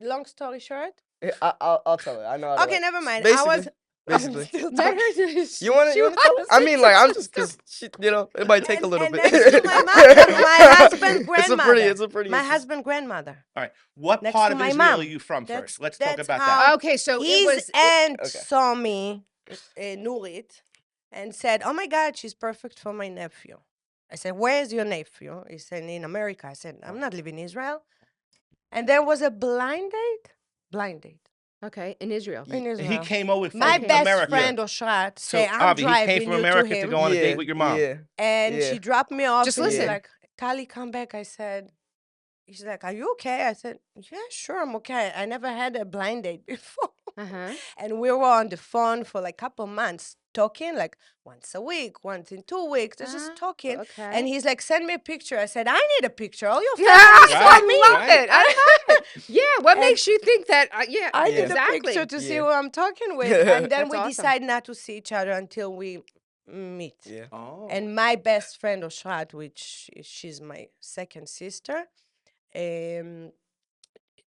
Long story short. I'll tell it. I know how to Okay, like- never mind. Basically, basically. Still Met talking. her. You want to tell her? I mean, like, I'm just because it might take a little And bit. next to my mom, my husband's grandmother. It's a pretty My interesting. husband's grandmother. All right. What Next part to of my Israel mom. are you from That's first? Let's talk that's about how that. Okay, so it his was. aunt Okay. saw me, Nurit, and said, "Oh my God, she's perfect for my nephew." I said, "Where is your nephew?" He said, "In America." I said, "I'm not living in Israel." And there was a blind date. Blind date Okay, in Israel. in Ye- Israel. He came over from My Okay. best America. friend Oshrat say, So, "I'm Avi, he came driving from you to America to him," go on a date with your mom. Yeah. and Yeah. she dropped me off. Just and she's listen. like, "Tali, come back." I said, "She's like, are you okay?" I said, "Yeah, sure, I'm okay. I never had a blind date before." Uh-huh. And we were on the phone for like a couple months talking, like once a week, once in 2 weeks, just talking. Okay. And he's like, "Send me a picture." I said, "I need a picture. All your Yeah, family saw I me. love it. I love it. Yeah, what And makes you think that? Yeah, I need exactly. a picture to see Yeah. who I'm talking with." And then That's we awesome. decide not to see each other until we meet. Yeah. Oh. And my best friend Oshrat, which she's my second sister, um,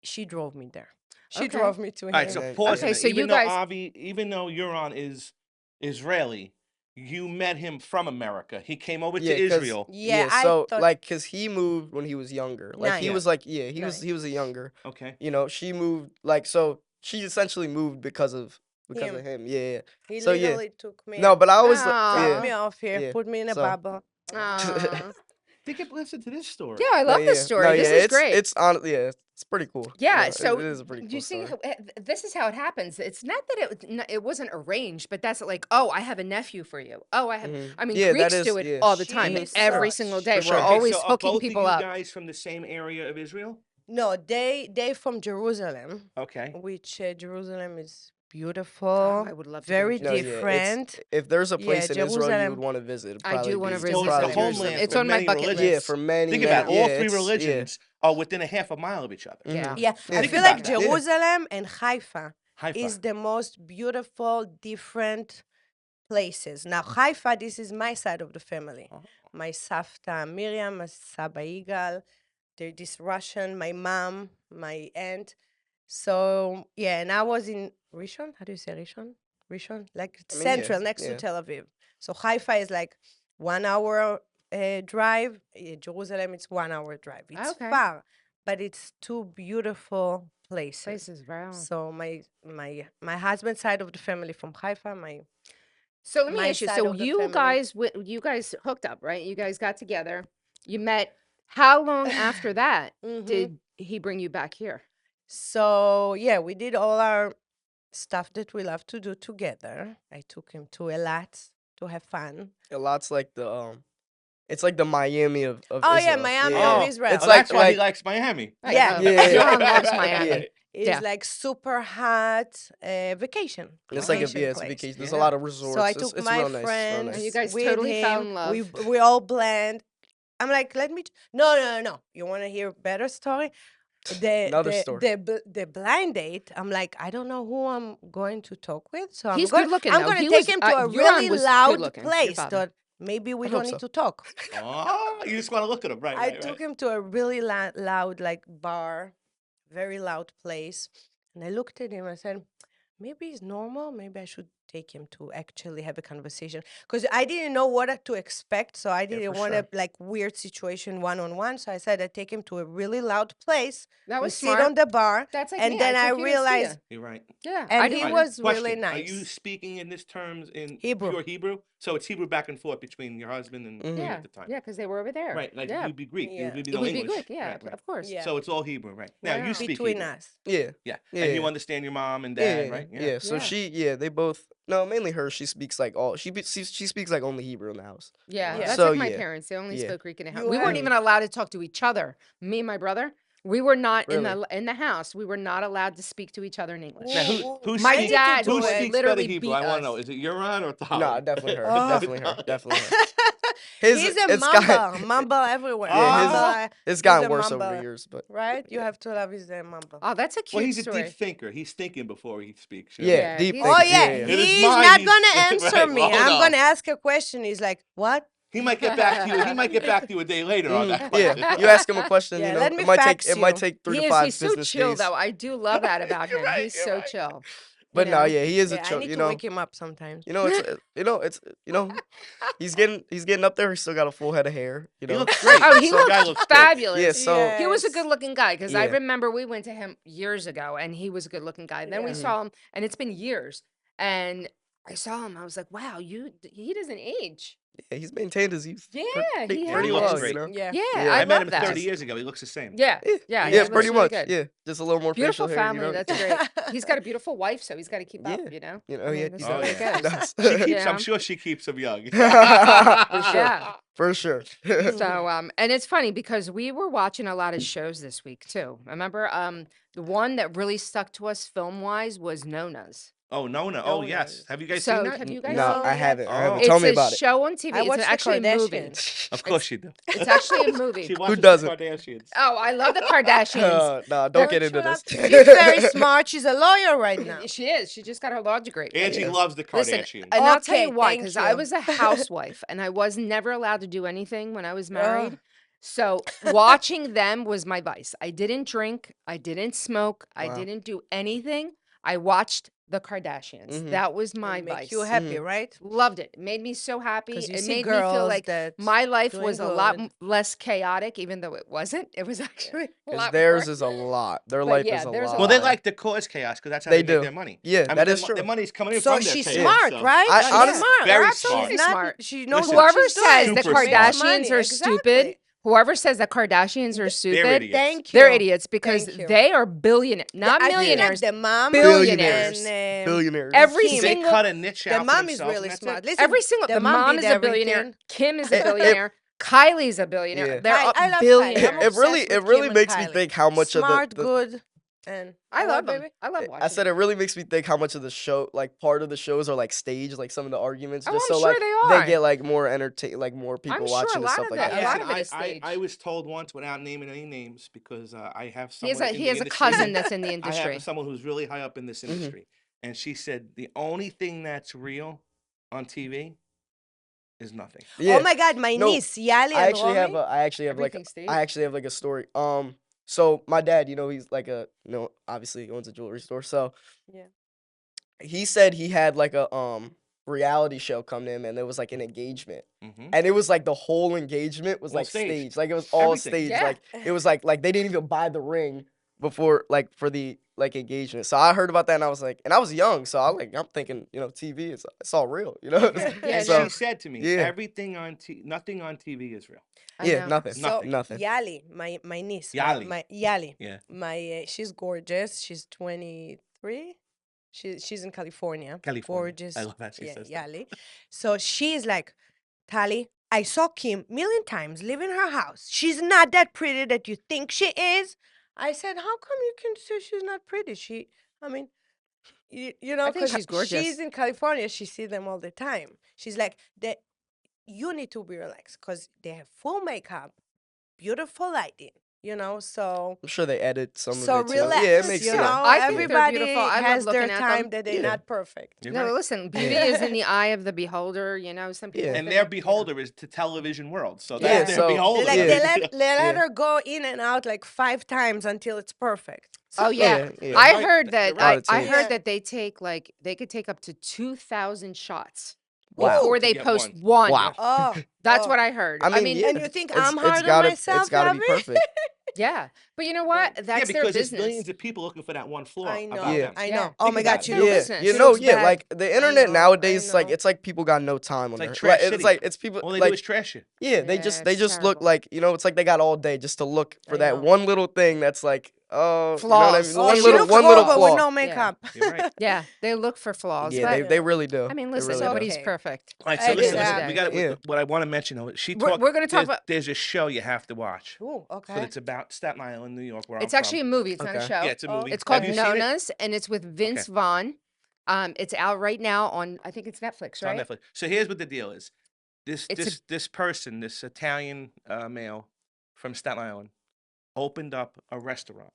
she drove me there. She Okay. drove me to All right, him. so And- pause. Okay, a minute. so you even though guys- Avi, even though Euron is Israeli, you met him from America. He came over Yeah, to 'cause- Israel. Yeah, I so thought like, cause he moved when he was younger. Like he Nine. was like, yeah, he was Nine. he was a younger. Okay. You know, she moved like so. She essentially moved because of him. Yeah. he So, yeah. literally took me, No, but I always Aw. dropped me yeah. off here, yeah, put me in a so- bubble. Aw. They could listen to this story. Yeah, I love this story. No, This yeah, is it's, great. It's on. Yeah, it's pretty cool. Yeah, You know, so it is a pretty cool you see, story. this is how it happens. It's not that it wasn't arranged, but that's like, oh, I have a nephew for you. Oh, I have. Mhm. I mean, Yeah, that Greeks is- do it yeah. all the time, She's every such- single day. For We're sure. Okay, always so hooking are both people of you up. guys from the same area of Israel? No, they from Jerusalem, Okay. which Jerusalem is Oh, beautiful, I would love to go to very No, yeah, different. if there's a place in Israel you Jerusalem. would want to visit, it'd I do probably wanna be- visit So it's the Jerusalem. homeland It's for on my many bucket religions. list. Yeah, for many. Think many, about it, yeah, all three it's- yeah. religions are within a half a mile of each other. Yeah. Yeah, Yeah, I think feel about like that. Jerusalem and Haifa Haifa. is the most beautiful, different places. Now, Haifa, this is my side of the family. Oh. My Savta Miriam, my Saba Igal, they're this Russian, my mom, my aunt. So, yeah, and I was in Rishon. How do you say Rishon? Rishon? Like I mean, central, yeah, next to yeah. Tel Aviv. So, Haifa is like 1 hour drive. Jerusalem, it's 1 hour drive. It's Okay. far, but it's two beautiful places. Places, wow. So my husband's side of the family from Haifa, So let me my ask you. side So of the you family. guys, you guys hooked up, right? You guys got together. You met. How long after that Mhm. did he bring you back here? So yeah, we did all our stuff that we love to do together. I took him to Eilat to have fun. A lot's like it's like the Miami of Oh, yeah, Israel. Miami yeah. of Oh, Israel. It's oh, like that's why he likes Miami. Right, Yeah. Yeah. Johan loves Miami. Yeah. It's Yeah. like super hot It's vacation. like vacation it's a place. vacation. There's Yeah. a lot of resorts. So I It's- took it's my real nice. It's real friends. nice. And you guys with totally fell him. in love. We all blend. I'm like, let me. No. You want to hear a better story? Another story. The blind date. I'm like, I don't know who I'm going to talk with. So He's I'm good looking, I'm though. going He to take was- him to a Euron really was loud good-looking, your place. father. That maybe we I don't hope need so. to talk. Oh, you just want to look at him, right? I right, took right. him to a really loud like bar, very loud place, and I looked at him. I said, maybe it's normal. Maybe I should take him to actually have a conversation because I didn't know what to expect. So I didn't for want sure. a like weird situation one-on-one. So I said I'd take him to a really loud place. That We was sit smart. on the bar, That's like and me. then I took you to see realized, ya. You're right. Yeah, and I he didn't- was really Question, nice. Are you speaking in this terms in Hebrew. pure Hebrew? So it's Hebrew back and forth between your husband and you Yeah, at the time. yeah, because they were over there. Right, like yeah, you'd be Greek. Yeah. You'd be it no would be English. good. Yeah, Right, right. of course. Yeah. So it's all Hebrew, right? Now you Wow. speak Between Hebrew. us. Yeah. Yeah. Yeah, And you yeah. understand your mom and Yeah, dad, right? yeah. So Yeah. they both. No, mainly her. She speaks like she speaks like only Hebrew in the house. Yeah, Yeah. that's So, like my yeah. parents. They only Yeah. spoke Greek in the house. You We weren't have- even allowed to talk to each other. Me and my brother, we were not Really? in the house. We were not alled to speak to each other in English. Now, Ooh, who My speaks, dad who would speaks literally better Hebrew? beat I want to know. us. Is it Euron or Tali? No, definitely her. Oh. Definitely her. Definitely her. He's a it's mumble, got- mumble everywhere. Yeah, his- Mumble, It's gotten he's a worse over mumble. the years, but right? You have to love his mumble. Oh, that's a cute Well, he's a story. deep thinker. He's thinking before he speaks. you know? yeah, deep. he's- Oh thinking, yeah, yeah. It is he's mine, not he's- gonna answer right, me. well, I'm no. gonna ask a question. He's like, what? He might get back to you. He might get back to you a day later on that question. Yeah, you ask him a question. Yeah, you know, let me it might fax take you. three He to is. five He's so business chill, days. though. I do love that about him. You're right, He's you're so right. chill. But no, know? yeah, he is a Yeah, I choke. need to wake him up sometimes. He's getting up there. He's still got a full head of hair. He looks great. Oh, he So guy looks looks good. fabulous. Yeah, so He was a Yes. good-looking guy because I Yeah. remember we went to him years ago, and he was a good-looking guy. Then we Yeah. saw him, and it's been years, and I saw him. I was like, wow, he doesn't age. yeah, he's maintained his youth. Yeah, pretty, he pretty has. well, Great. you know. Yeah. Yeah, Yeah. I I met love him that. 30 years ago. He looks the same. Yeah, Yeah, yeah, yeah, he looks pretty really much. good. Yeah, just a little more Beautiful facial hair. family. You know? That's great. He's got a beautiful wife, so he's got to keep up. Yeah. You know. You know, I mean, he that's does. the way it He goes. does. She keeps. Yeah. I'm sure she keeps him young. For sure. Yeah. For sure. So, and it's funny because we were watching a lot of shows this week too. Remember, the one that really stuck to us film wise was Nona's. Oh, Nona. Oh, yes. Nona's. Have you guys So, seen that? have you guys No, seen I it yet? haven't. I haven't. Oh. Tell It's me a about it. show on TV. I It's watched the actually a movie. Kardashians. Of course you do. It's actually a movie. She watches doesn't? the Kardashians. Oh, I love the Kardashians. No, They're don't get into this. She's very smart. She's a lawyer right now. She is. She just got her law degree. Angie Yeah. loves the Listen, Kardashians. and I'll tell you Okay, why, thank because I you. was a housewife and I was never allowed to do anything when I was married. So watching them was my vice. I didn't drink. I didn't smoke. I Wow. didn't do anything. I watched the Kardashians. Mhm. That was my It make vice. you happy, right? Loved it. It made me so happy. 'Cause you It see made me feel girls like that my life doing was a lot good. less chaotic, even though it wasn't. It was actually a Because lot theirs more. is a lot. Their But life yeah, is a there's a lot. Well, they lot. like to cause chaos because that's how They they make do. their money. Yeah, I mean, that their is true. Their money's coming in So from their she's chaos, smart, so- right? I She's honest- smart. Very Absolutely She's not- smart. She knows Listen, what Whoever she's says doing. the Super smart. Kardashians Money, are exactly. stupid, whoever says the Kardashians are They're stupid, idiots. Thank you. they're idiots because Thank you. they are billionaires, not I feel like millionaires. the mom Billionaires. and, Billionaires. Every Kim. They single cut a niche the out for mom is themselves, really and that's smart. it. Listen, Every single the mom did is a billionaire. everything. Kim is a billionaire. Kylie's a billionaire. Yeah. They're all I love Kylie. billionaires. I'm obsessed It with really Kim and makes me Kylie. think how much Smart, of the good, and I what, love them. baby? I love watching. I said it really makes me think how much of the show, like part of the shows, are like staged, like some of the arguments, Oh, just I'm so sure like they are. get like more like more people I'm sure watching a and lot stuff of like that- that. a lot Listen, of it is I staged. was told once, without naming any names, because I have He someone has a in he the has a industry. cousin that's in the I industry. have someone who's really high up in this Mhm. industry, and she said the only thing that's real on TV is nothing. Yeah. Oh my God, my No, niece Yali I and actually have Romy. Everything's staged. I actually have like a story. So my dad, he's like obviously he owns a jewelry store. So Yeah. he said he had like a reality show come to him, and there was like an engagement, Mm-hmm. and it was like the whole engagement was All like staged. staged, like it was all Everything. staged, Yeah. like it was like they didn't even buy the ring before like for the like engagement. So I heard about that, and I was like, and I was young, so I'm thinking, TV it's all real, Yeah, And so she said to me, yeah. everything nothing on TV is real. I yeah, know. nothing, So nothing. Yali, my niece, Yali. my Yali, Yeah. she's gorgeous. She's 23. She's in California. California. Gorgeous. I love how she Yeah, says that. Yali. So she's like, Tali, I saw Kim million times live in her house. She's not that pretty that you think she is. I said, how come you can say she's not pretty? I mean, you know, I think 'cause she's gorgeous. She's in California. She sees them all the time. She's like, you need to be relaxed because they have full makeup, beautiful lighting, so I'm sure they edit some so of it too. relax, Yeah, it makes you sense. know. I think they're Everybody beautiful. I love has their looking at time them. that they're Yeah. not perfect. You're No, right. listen, beauty is in the eye of the beholder. Some people. Yeah. And think, their beholder is to television world. So Yeah, that's their so- beholder. Like Yeah. they let Yeah. her go in and out like 5 times until it's perfect. Oh yeah, Yeah. I Right. heard You're that. right. I Yeah. heard that they take they could take up to 2,000 shots Wow. before To they get post one. one. Wow. Oh, That's oh. what I heard. I mean, yeah. And you think It's- I'm it's hard gotta- on myself? It's gotta be Yami? perfect. Yeah, but you know what? That's Yeah, their because there's business. millions of people looking for that one flaw I know. about Yeah. them. I Yeah. know. Oh Think my about God, it. she Yeah. looks, business. she looks bad. like the internet know, nowadays, I like know. it's like people got no time on like their. trash It's city. like it's people All they like do is trash it. yeah, they Yeah, just it's look terrible. like it's like they got all day just to look for I that know. one little thing that's like you know what I Flaws. mean? Oh, One she little looks one little horrible flaw. with no makeup. You're right. Yeah, they look for flaws. Yeah, but they really do. I mean, They listen, really do. nobody's Okay. perfect. All right, so listen, Exactly. we got Yeah. what I want to mention. Though, she We're- talked. we're gonna talk about- There's a show you have to watch. Ooh, But okay. it's about Staten Island, New York, where It's I'm actually a from. movie. It's not a Okay. show. Yeah, it's a movie. It's called Have you seen it? Nona's, and it's with Vince Okay. Vaughn. It's out right now on, I think it's Netflix, It's on right? Netflix. So here's what the deal is. This It's this person, this Italian male from Staten Island, opened up a restaurant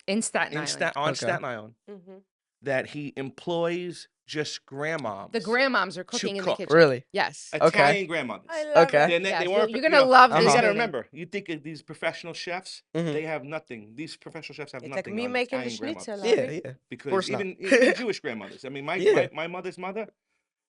In Staten Island. on Okay. Staten Island Mm-hmm. that he employs just grandmoms. The grandmoms are cooking in the cook. kitchen. Really? Yes. Okay. Italian grandmothers. I love Okay. it. They Yes, weren't. you're gonna love Uh-huh. this You got to movie. remember, you think of these professional chefs, Mhm. they have nothing. These professional chefs have It's like nothing me on making the Italian schnitzel. grandmothers. Yeah, Abby. yeah. Because course not. even Jewish grandmothers. I mean, Yeah. my mother's mother,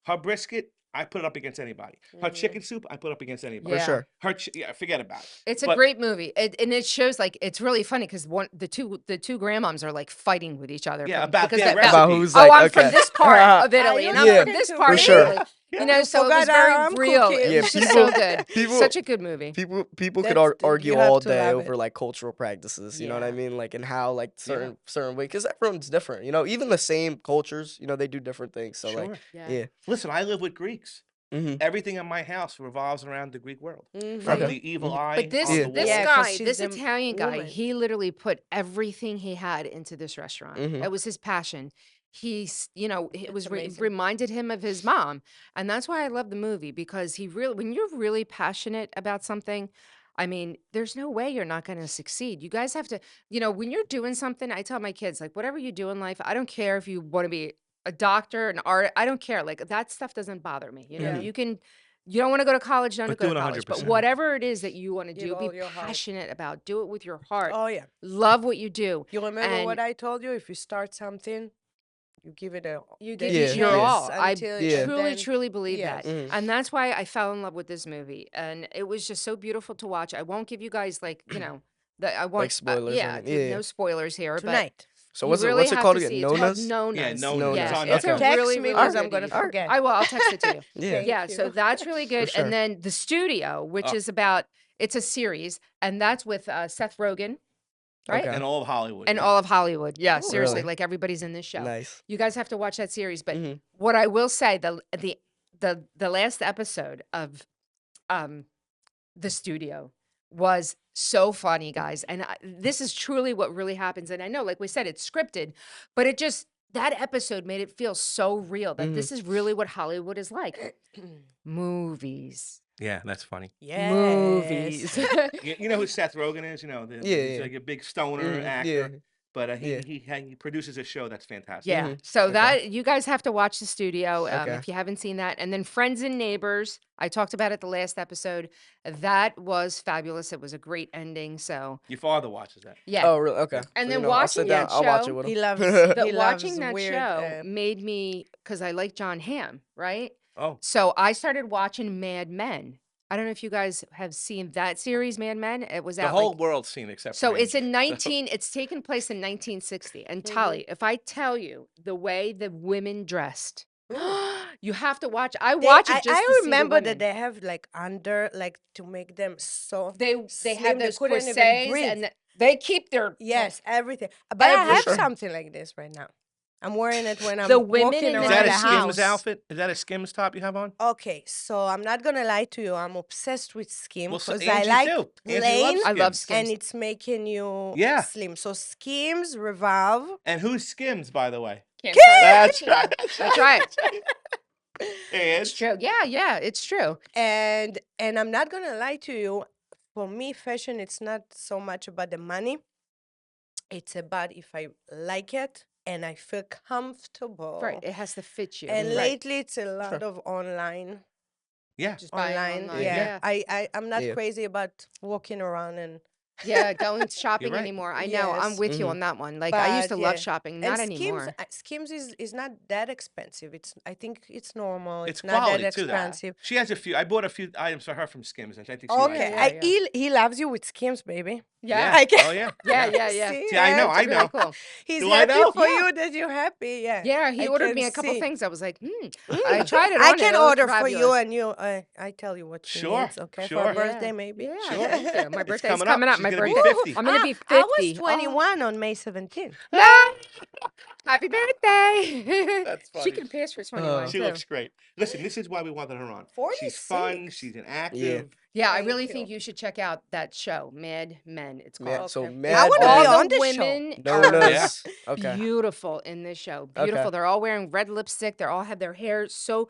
her brisket, I put it up against anybody. Her chicken soup, I put up against anybody. For Yeah. sure. Yeah, forget about it. It's a But- great movie, and it shows like it's really funny because the two grandmoms are like fighting with each other. Yeah, from- about because their that- About recipe. who's Oh, like, I'm okay. from this part of Italy, and I'm Yeah. from this For part of sure. Italy. Yeah. You know, You so it was forgot very I'm real. cooking. It Yeah, was just so people- good. people- Such a good movie. People could That's the- argue you have all to day love over it. like cultural practices. You know what I Yeah. mean? Like and how like certain way because everyone's different. You know, even the same cultures. You know, they do different things. So Sure. like Yeah. yeah. Listen, I live with Greeks. Mm-hmm. Everything in my house revolves around the Greek world. Mhm. From Okay. the evil Mhm. eye But this on Yeah. the this wall. Yeah, 'cause guy, she's this the Italian guy, woman. he literally put everything he had into this restaurant. Mhm. It was his passion. He's, it was amazing. reminded him of his mom, and that's why I love the movie because he really, when you're really passionate about something, I mean, there's no way you're not going to succeed. You guys have to, when you're doing something, I tell my kids like, whatever you do in life, I don't care if you want to be a doctor, an art, I don't care. Like that stuff doesn't bother me. Yeah. You don't want to go to college, don't But go do to it college. But 100%. whatever it is that you want to Give do, all be your heart. passionate about. Do it with your heart. Oh yeah. Love what you do. You remember And- what I told you? If you start something, you give it a You the give it your chance all. I until Yeah. truly, then- truly believe yes. that. Mhm. And that's why I fell in love with this movie. And it was just so beautiful to watch. I won't give you guys like, I want spoilers or yeah, anything. Yeah, no yeah. spoiled here. tonight. So You what's really it have called to again? see it. It's called Nona's? Nona's. Yeah, Nona's. Nona's. Yes, It's on it's a Netflix. Text really, me really because good I'm gonna video. forget. I will. I'll text it to you. Yeah. Thank Yeah, you. so that's really good. sure. And then The Studio, which Oh. is about, it's a series, and that's with Seth Rogen, right? Okay. And all of Hollywood. And yeah. all of Hollywood. Yeah, Ooh. seriously, Really? like everybody's in this show. Nice. You guys have to watch that series. But Mhm. what I will say, the last episode of The Studio was so funny, guys. And this is truly what really happens. And I know, like we said, it's scripted, but that episode made it feel so real that this is really what Hollywood is like. Movies. Yeah, that's funny. Yes. Movies. You know who Seth Rogen is? Yeah, he's yeah. like a big stoner Mhm. actor. Yeah. But Yeah. he produces a show that's fantastic. Yeah. Mhm. So Okay. that you guys have to watch The Studio Okay. if you haven't seen that. And then Friends and Neighbors. I talked about it the last episode. That was fabulous. It was a great ending. So Your father watches that. yeah. Oh, really? Okay. And So, then I'll sit watching down. that I'll watch show- it with He him. loves But he watching loves that weird, show made me, because I like John Hamm, right? Oh, So I started watching Mad Men. I don't know if you guys have seen that series, Mad Men. It was the out whole like, world's seen except so for it's in Angie. it's taken place in 1960. And Mhm. Tali, if I tell you the way the women dressed, you have to watch. I They- watch it just I to see the remember women. that they have like under like to make them so they slim, have they those couldn't even corsets breathe. and they keep their yes, everything. But I have Everything. something like this right now. I'm wearing it when I'm The women walking in the Is around that the a house. Skims outfit? Is that a Skims top you have on? Okay, so I'm not gonna lie to you. I'm obsessed with Skims Well, so because I Angie like too. Angie plain loves I love Skims. Skims. and it's making you Yeah. slim. So Skims, Revolve. And who's Skims, by the way? Kim That's right. That's right. And It's true. Yeah, it's true. And I'm not gonna lie to you. For me, fashion it's not so much about the money. It's about if I like it and I feel comfortable. Right. It has to fit you. And right. lately, it's a lot of online. yeah. Just buying online. Yeah. I'm not Yeah. crazy about walking around and Yeah, going shopping right. anymore. I know. I'm Yes. with you Mhm. on that one. Like I used to But, love yeah. shopping, not and anymore. Skims is not that expensive. I think it's normal. It's not quality that too. That expensive. she has a few. I bought a few items for her from Skims, and I think she Okay, likes Yeah, yeah. he loves you with Skims, baby. Yeah. I can- Oh yeah. Yeah. See, See, I know. that's I It's really know. cool. He's Do I happy know? for Yeah. you that you're happy. Yeah. Yeah, he I ordered can me a couple see. things. I was like, I tried it on. I it. can It looked order for you, fabulous. and you. I tell you what she Sure, needs. Okay, for sure. a birthday, Yeah. maybe. Yeah, Sure. thank you. My It's birthday's coming coming up. up. She's My gonna be birthday. 50. I'm gonna be 50. I was Oh. 21 on May 17th. No. Happy birthday. That's She funny. can pass for 21 She too. looks great. Listen, this is why we wanted her on. She's fun. 46. She's an active. Yeah, I Thank really you. think you should check out that show, Mad Men. It's Man, called. so Okay. mad. I wanna All be the on this show. women Nona's. are Okay. beautiful in this show. Okay. Beautiful. They're all wearing red lipstick. They all have their hair so,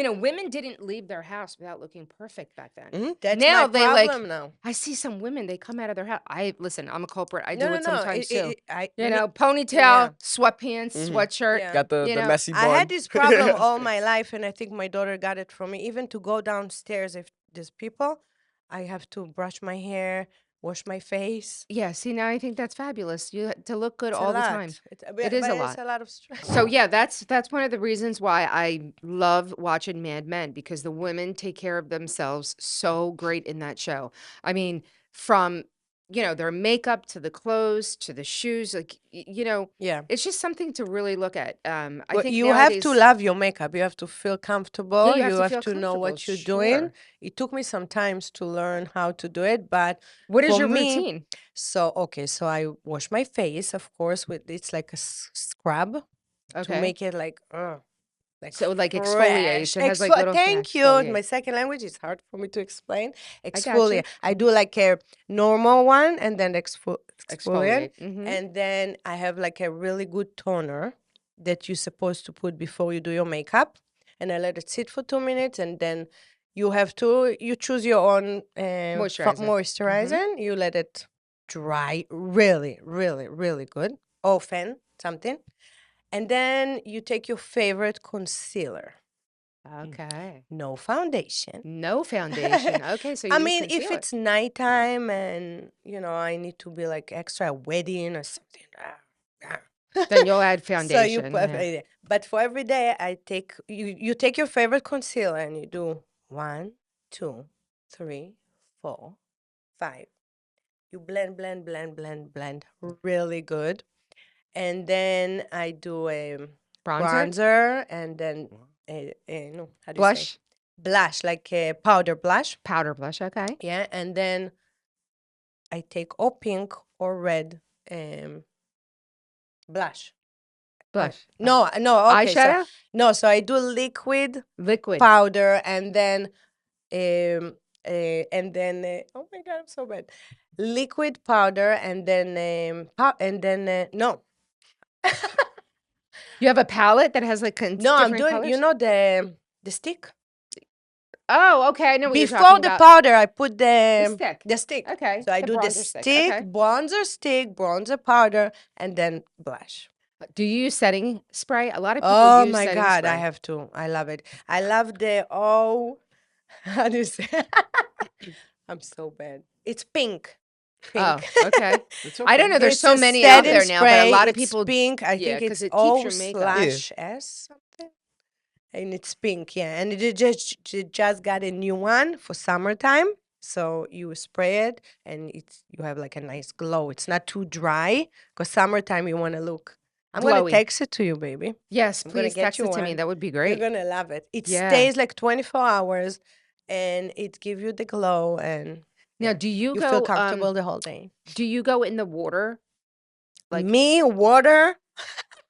women didn't leave their house without looking perfect back then. That's Now my they like. problem now. I see some women. They come out of their house. Listen. I'm a culprit. I No, do no, it no. sometimes too. Me, Ponytail, yeah. sweatpants, sweatshirt. Yeah. Got the You know, messy I bun. had this problem all my life, and I think my daughter got it from me. Even to go downstairs, if there's people, I have to brush my hair, wash my face. Yeah. See, now I think that's fabulous. To look good It's all a the lot. time. But is a it's lot. a lot of stress. So yeah, that's one of the reasons why I love watching Mad Men, because the women take care of themselves so great in that show. I mean, from their makeup to the clothes to the shoes, like Yeah. it's just something to really look at. I Well, think you have to nowadays, love your makeup. You have to feel yeah, comfortable. you have You to have feel to know comfortable. what you're doing. Sure. It took me some times to learn how to do it, but What is for your me, routine? so I wash my face, of course, with it's like a scrub to Okay. make it like So like fresh. exfoliation has like little Thank you. exfoliate. My second language is hard for me to explain. I got you. Exfoliate. I do like a normal one and then exfoliate. Exfoliate. Mm-hmm. And then I have like a really good toner that you're supposed to put before you do your makeup. And I let it sit for 2 minutes, and then you choose your own Moisturizer. moisturizer. You let it dry really, really, really good. Often something. And then you take your favorite concealer. Okay. No foundation. No foundation. Okay, so you I use mean, if concealer. it's nighttime and I need to be like extra wedding or something. Then you'll add So you foundation. put, Yeah. but for every day, I take you take your favorite concealer and you do 1, 2, 3, 4, 5. You blend, blend, blend, blend, blend really good, and then I do a Bronzer? bronzer, and then no, how do you say? Blush? Blush, like a powder blush. Powder blush. Okay. Yeah, and then I take or pink or red blush. Blush. No, no, okay. Eyeshadow? So I do liquid, Liquid. powder, and then oh my God, I'm so bad. Liquid powder, and then no, You have a palette that has like no, I'm different doing colors? the stick. Oh, okay. I know what you're Before talking the about. powder, I put The stick. the stick. Okay. So I the do the bronzer stick. stick, Okay. bronzer powder, and then blush. Do you use setting spray? A lot of people Oh use my setting God, spray. I have to. I love it. I love how do you say? I'm so bad. It's pink. Oh, Pink. okay. It's I don't okay. know. There's It's so a many out setting there now, but a spray, lot of it's people. pink. I Yeah, think 'cause it's it keeps your O makeup. Yeah. slash S something. And it's pink, yeah. And it just got a new one for summertime. So you spray it, and you have like a nice glow. It's not too dry, because summertime you want to look. I'm gonna Glowy. text it to you, baby. Yes, I'm gonna please get text you it to me. one. That would be You're great. gonna love it. It Yeah. stays like 24 hours, and it gives you the glow, and Now, yeah, do you you feel go? comfortable the whole day. Do you go in the water? Like Me, water?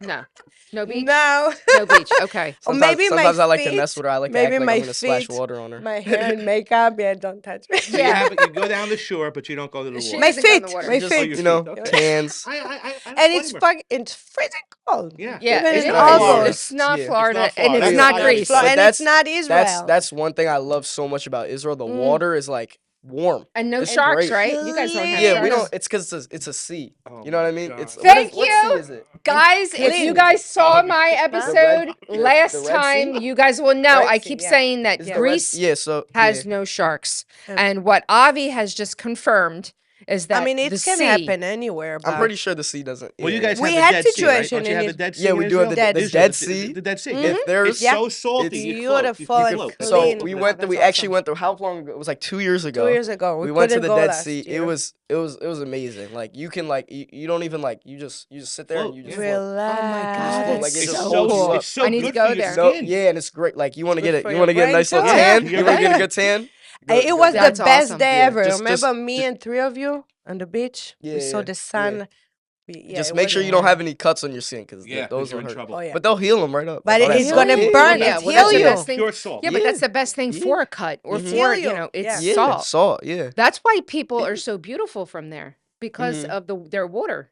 no, no beach. No. No beach. Okay. Or Sometimes, maybe my sometimes I like to mess feet. with her. I like to Maybe act like my I'm gonna splash feet, water on her. my hair and makeup. Yeah, don't touch me. So Yeah. you go down the shore, but you don't go to the She water. My doesn't go in the feet, water. my Just, Oh, feet. your you know, feet, okay. tans. I don't And it's blame her. it's freezing cold. Yeah. Yeah, Even it in is. Florida. August. It's not Yeah. Florida, It's not and Florida. it's Yeah, not Not Greece. Florida, and it's not Israel. That's one thing I love so much about Israel. The water is like warm. And no It's sharks, great. right? You guys don't have Yeah, sharks. we don't. It's because it's a sea. Oh You know what I my mean? God. It's Thank what you. sea is it? Guys, if you Clean. guys saw Oh, my the episode the last Red Sea? time, you guys will know. Red I Sea, keep yeah. saying that Is it the Red? Greece Yeah. So has yeah. no sharks. Um, And what Avi has just confirmed is that I mean, the it can sea, happen anywhere, but I'm pretty sure the sea doesn't. Well, you yeah. guys We have the had Dead Sea, right? situation Don't you in have the Is- Dead Sea Yeah, in we do have Israel? the Dead Dead Israel, Sea. The Dead Sea. If there's It's so salty. You float. beautiful and float. so clean. we Oh, went. that's We actually awesome. went through. How long ago? It was like 2 years ago. 2 years ago, We went to couldn't the go Dead last Sea. year. It was amazing. Like you can like you don't even like you just sit there and Float, you just yeah. float. Relax. Oh my God, float, that's like, it It's just so soaks you cool. up. It's so I need to good go for your there. No, skin. yeah, and it's great. Like you want to Good get it. for You your want to get a brain nice little too. Yeah, tan. you're You want to get a right. good tan. It was the That's best awesome. day Yeah, ever. just- Remember just- me just- and 3 of you on the beach? Yeah, We saw yeah, the sun. Yeah, just it make was sure a- you don't have any cuts on your skin because Yeah, those you're will in hurt. trouble. Oh, yeah. But they'll heal them right up. But Like, oh, it's that's gonna salt. burn. Yeah, It's well, heal that's the you. best thing. Pure salt. Yeah, but Yeah. that's the best thing Yeah. for a cut or Mhm. for, Heal you. it's Yeah. Yeah, salt. salt. Yeah. That's why people are so beautiful from there because Mhm. of their water.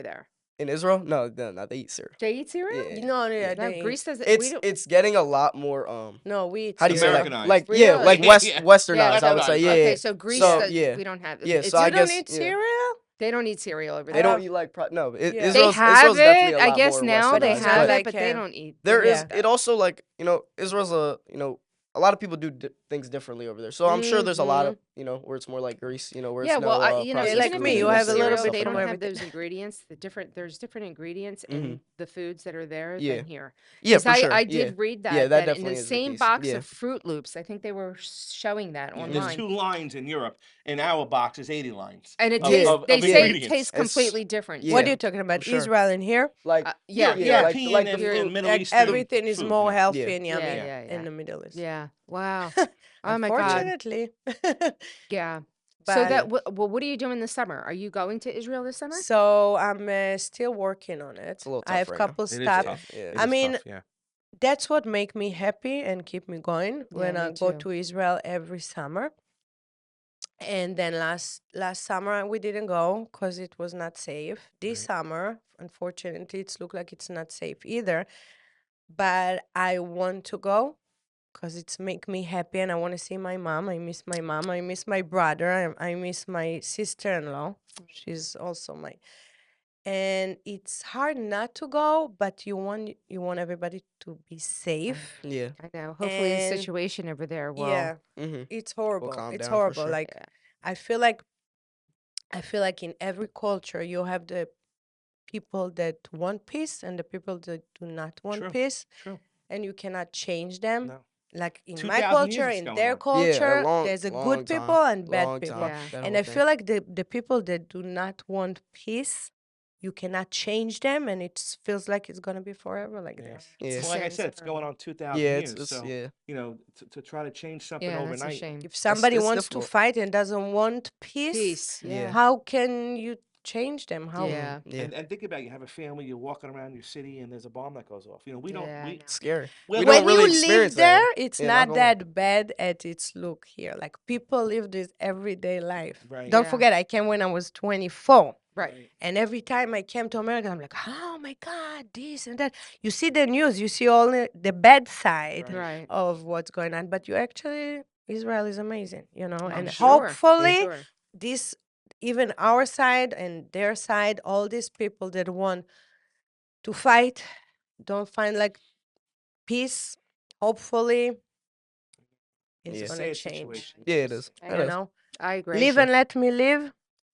over there. In Israel? No, they eat cereal. They eat cereal? Yeah. No, yeah, No, they Greece doesn't. we don't. It's getting a lot more no, we eat how do you say cereal. like Americanized. like Really? Yeah. westernized, I would Westernized, say. Yeah, right. Okay, yeah. so Greece, So yeah. we don't have. Yeah, It's, so I You don't guess eat yeah. cereal? they don't eat cereal over They there. don't eat like no. Yeah. They Israel's have definitely it, a I lot guess more now they But it's westernized, not have but it, like but they don't eat. there Yeah. is it also like Israel's a lot of people do things differently over there. So I'm sure there's a lot of where it's more like Greece, where Yeah, it's well, no Yeah, processed like even if food me, they and you no eat have a little cereal cereal, bit stuff they like from don't that. have everything. those ingredients. There's different ingredients hmm in the foods that are there Yeah, than here. yeah, 'Cause for sure. I Yeah, did read yeah, that that in the definitely is the same case. box Yeah, of Fruit Loops, I think they were showing that Yeah, there's online, 2 lines in Europe. In our box is 80 lines and it of, yeah, tastes. of, They of say it yeah. tastes ingredients. completely It's different What are yeah, you too. talking for about? sure. Israel in here? Like Yeah, yeah, yeah, European like the and fruit. Middle Eastern Everything is food, more Yeah, healthy and yeah, yummy yeah, in yeah, the Middle East. yeah. Wow. Oh my God. Unfortunately. Yeah. So But Yeah. well, what are you doing this summer? Are you going to Israel this summer? so I'm still working on it. It's a little I tough have right now. couple It is steps. tough. Yeah. It I is mean, tough, yeah. that's what make me happy and keep me going when Yeah, I me go too. to Israel every summer. And then last summer we didn't go because it was not safe. This Right. summer, unfortunately, it's look like it's not safe either. But I want to go because it's make me happy and I want to see my mom. I miss my mom. I miss my brother. I miss my sister-in-law. She's also my. And it's hard not to go, but you want everybody to be safe. Yeah. I know. Hopefully, the And situation over there will. yeah, Mm-hmm. it's We'll horrible. calm It's down for horrible. sure. Like Yeah. I feel like I feel like in every culture you have the people that want peace and the people that do not want True. peace, True. and you cannot change them. No. Like in my 2,000 years culture, it's in going their on. Yeah, a culture, long, there's a long good time. people and bad Long people. time. Yeah. That And whole I thing. feel like the people that do not want peace, you cannot change them, and it feels like it's gonna be forever like Yeah. this. Yeah. It's a Well, like I shame. said, it's going on 2,000 Yeah, years. it's So, yeah. to try to change something Yeah, that's a overnight. shame. If somebody it's wants to difficult. fight and doesn't want peace, Peace. Yeah. Yeah. how can you change them? How? Yeah. Yeah. And think about it, you have a family, you're walking around your city, and there's a bomb that goes off. We don't. Yeah, I We know. It's scary. Well, We when don't When really you experience live that there, here. it's Yeah, not knock on wood. that bad as its look here. Like people live this everyday life. Right. Don't Yeah. forget, I came when I was 24. Right. And every time I came to America, I'm like, oh my God, this and that. You see the news, you see all the bad side Right. Right. of what's going on. But Israel is amazing, I'm and sure. hopefully, Sure. this, even our side and their side, all these people that want to fight don't find like peace. Hopefully, it's Yeah. gonna Sad change. situation. Yeah, it is. I It You know. is. know, I agree. live sure. and let me live.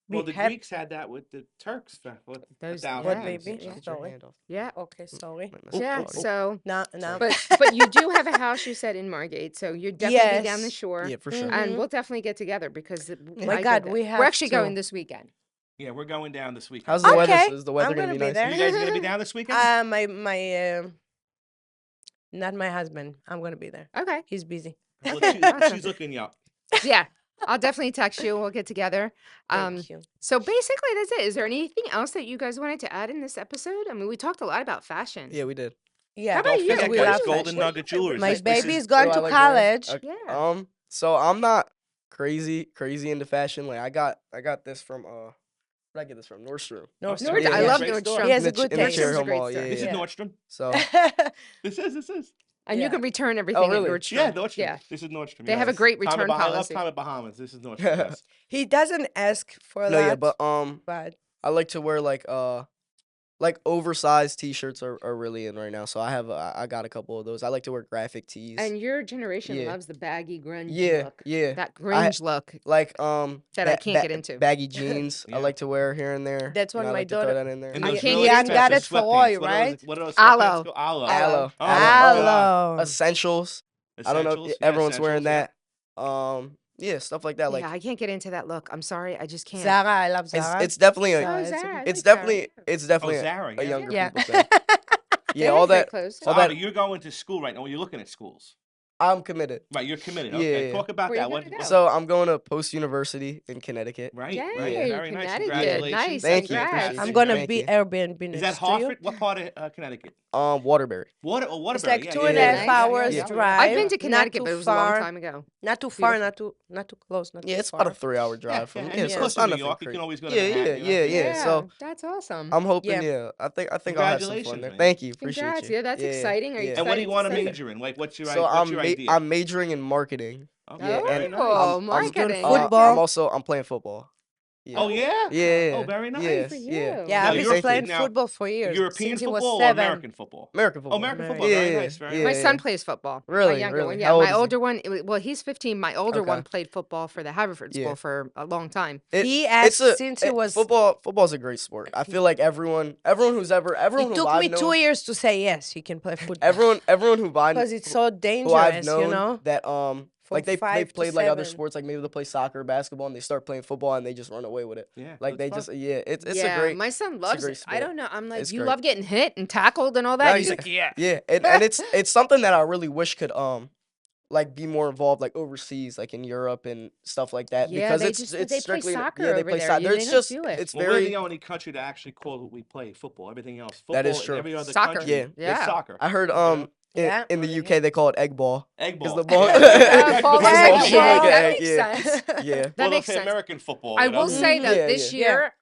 Well, Be the happy. Greeks had that with the Turks for what, Those- 1,000 What, yeah, years. baby? yeah. Get your Sorry. hand off. Yeah. Okay, sorry. Might mess up Yeah. the audio. So, No, Sorry. but you do have a house, you said, in Margate, so you're definitely down the Yes. shore, Yeah, for sure. and Mhm. we'll definitely get together because Yeah. My I God, go we We're have actually going to. this weekend. Yeah, we're going down this weekend. How's the weather? Okay, Is the weather I'm gonna gonna be be nice? there. You guys going to be down this weekend? Not my husband. I'm gonna be there. Okay. He's busy. Well, Okay, awesome. she's looking you up. Yeah. I'll definitely text you. We'll get together. Thank you. So basically, that's it. Is there anything else that you guys wanted to add in this episode? I mean, we talked a lot about fashion. Yeah, we did. Yeah. How about Don't you? forget, We What do guys, love you- Golden fashion. Nugget Jewelers. My This baby is- is going Oh, I to like wearing- college. Okay. Yeah. So I'm not crazy into fashion. Like I got this from where'd I get this from? Nordstrom. Nordstrom. Nord- Yeah, I yeah. love Great store. Nordstrom. He has In a the, good in the taste. Cherry Nordstrom's a Hill great Mall. store. Yeah, This yeah. is Yeah. Nordstrom. So This is. And you Yeah. can return everything really? at Nordstrom. Yeah, Nordstrom. Yeah. This is Nordstrom. They have a yes. great Time at return I love policy. Time at Bahamas. This is Nordstrom. Yes. He doesn't ask for a no, lot. yeah, but but I like to wear like oversized t-shirts are really in right now. So I got a couple of those. I like to wear graphic tees. And your generation Yeah. loves the baggy grunge yeah, look. yeah. That grunge look. Like That I can't get into. baggy jeans. I Yeah. like to wear here and there. That's You what know, I my like to throw daughter- that in there. And I those can't really get into got expensive it for sweatpants. Roy, What are those- right? What are those Aloe. sweatpants called? Aloe. Aloe. Aloe. Essentials. I don't know if Essentials, yeah, everyone's wearing essentials, that. Yeah, stuff like that. Like Yeah, I can't get into that look. I'm sorry. I just can't. Zara, I love Zara. it's definitely So a Oh, it's a Zara. I good- it's like Zara, definitely too. it's Oh, definitely Zara, a yeah. younger Yeah. people thing. They Yeah, have all great that clothes. So, all that Abby, you're going to school right now. Well, you're looking at schools. I'm committed. Right, you're committed. Yeah, Okay, yeah. talk about Where you that. gonna go? So I'm going to Post University in Connecticut. Right, Yay, right. Very nice. Connecticut. Congratulations. Nice. Thank you. Appreciate Congrats. I'm you. gonna Thank be you. Airbnb Is that next to you. Hartford? What part of Connecticut? Waterbury. Oh, It's Waterbury. like Yeah, two yeah, and a yeah, half yeah, hours yeah, yeah. drive. I've been to not Connecticut, too but it was a long far. time ago. Not too far. Beautiful. Not too close. Not Yeah, too it's far. about a 3-hour Yeah, drive yeah, from me. and Yeah, it's so close it's to not New nothing York. You crazy. can always go to Yeah, Manhattan. yeah. So That's awesome. I'm hoping. Yeah. Yeah, I think I'll have some fun Congratulations, there. man. Thank you. Appreciate Congrats. you. Yeah, that's exciting. Are you Yeah. And what do you excited want to say it? major in? Like, what's your So what's your idea? I'm majoring in marketing. Okay, Yeah, very and nice. Oh, I'm marketing. football. I'm playing football. Yeah. Oh yeah. Yeah. Oh, very nice. Yeah. for you. Yeah. Yeah, Now, I've you're been playing now, football for years. European Since he was football or 7. American football? American Oh, football. American American. football. Very Yeah, nice. Very yeah. My nice. son plays football. My Really? younger Really? one. Yeah, How old my is he? older one. Well, he's 15. My older Okay. one played football for the Haverford Yeah. School for a long time. He asked since he was. Football's a great sport. I feel like everyone who It took I've me known, 2 years to say yes. He can play football. everyone Because it's so who I've dangerous, known you know. that From like they 5 to played like other 7. sports, like maybe they play soccer or basketball and they start playing football and they just run away with it. Yeah. Like they that's just fun. it's Yeah, a great my son a loves great it. I sport. don't know. I'm like, It's you great. love getting hit and tackled and all that. No, He's yeah. like, yeah. Yeah, and it's something that I really wish could like be more involved like overseas, like in Europe and stuff like that. Yeah, Because they it's just it's they play strictly soccer yeah, they over play there. soccer. They It's don't just do it. it's Well, we're very the only country that actually call what we play football. Everything else, That is football true. in every other Soccer. country, Yeah. Yeah. it's soccer. I heard know? Yeah, in the over UK here. they call it egg ball. Egg ball. Because the ball Ball because egg the ball shaped like ball. an That egg. makes Yeah. sense. Yeah. That Well, makes they'll say sense. American football. I you know? will say though, Yeah, this yeah. year,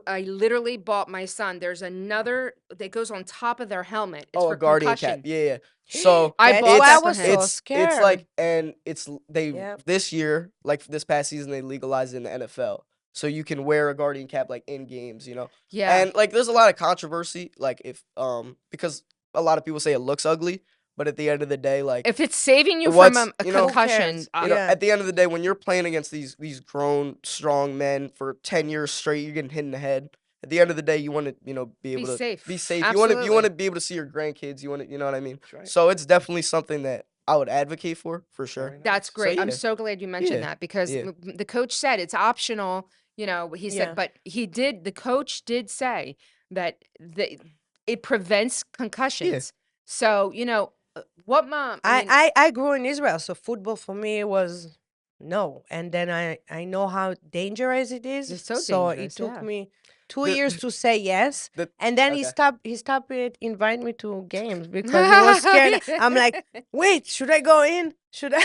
I literally bought my son. There's another that goes on top of their helmet. It's Oh, for a guardian concussion. cap. Yeah. So I That's bought why that I for was him. so it's scared. like and it's they Yeah. this year, like this past season, they legalized it in the NFL. So you can wear a guardian cap like in games, you know. Yeah. And like there's a lot of controversy, like if because a lot of people say it looks ugly, but at the end of the day, like If it's saving you What's- from a you know- Who concussion, cares? you know, Yeah. at the end of the day, when you're playing against these grown, strong men for 10 years straight, you're getting hit in the head. At the end of the day, you want to, be able to safe. be safe. You Absolutely. want to be able to see your grandkids. You want to, you know what I mean? That's right. So it's definitely something that I would advocate for sure. Very nice. That's great. I'm yeah. so glad you mentioned Yeah. that because Yeah. the coach said it's optional. He said, Yeah. but the coach did say that it prevents concussions. So, what mom? I mean, I grew in Israel, so football for me was no. And then I know how dangerous it is. It's so it dangerous, took yeah. me 2 The- years to say yes. the- And then he okay. stopped inviting me to games because he was scared. I'm like, wait, should I go in? Should I?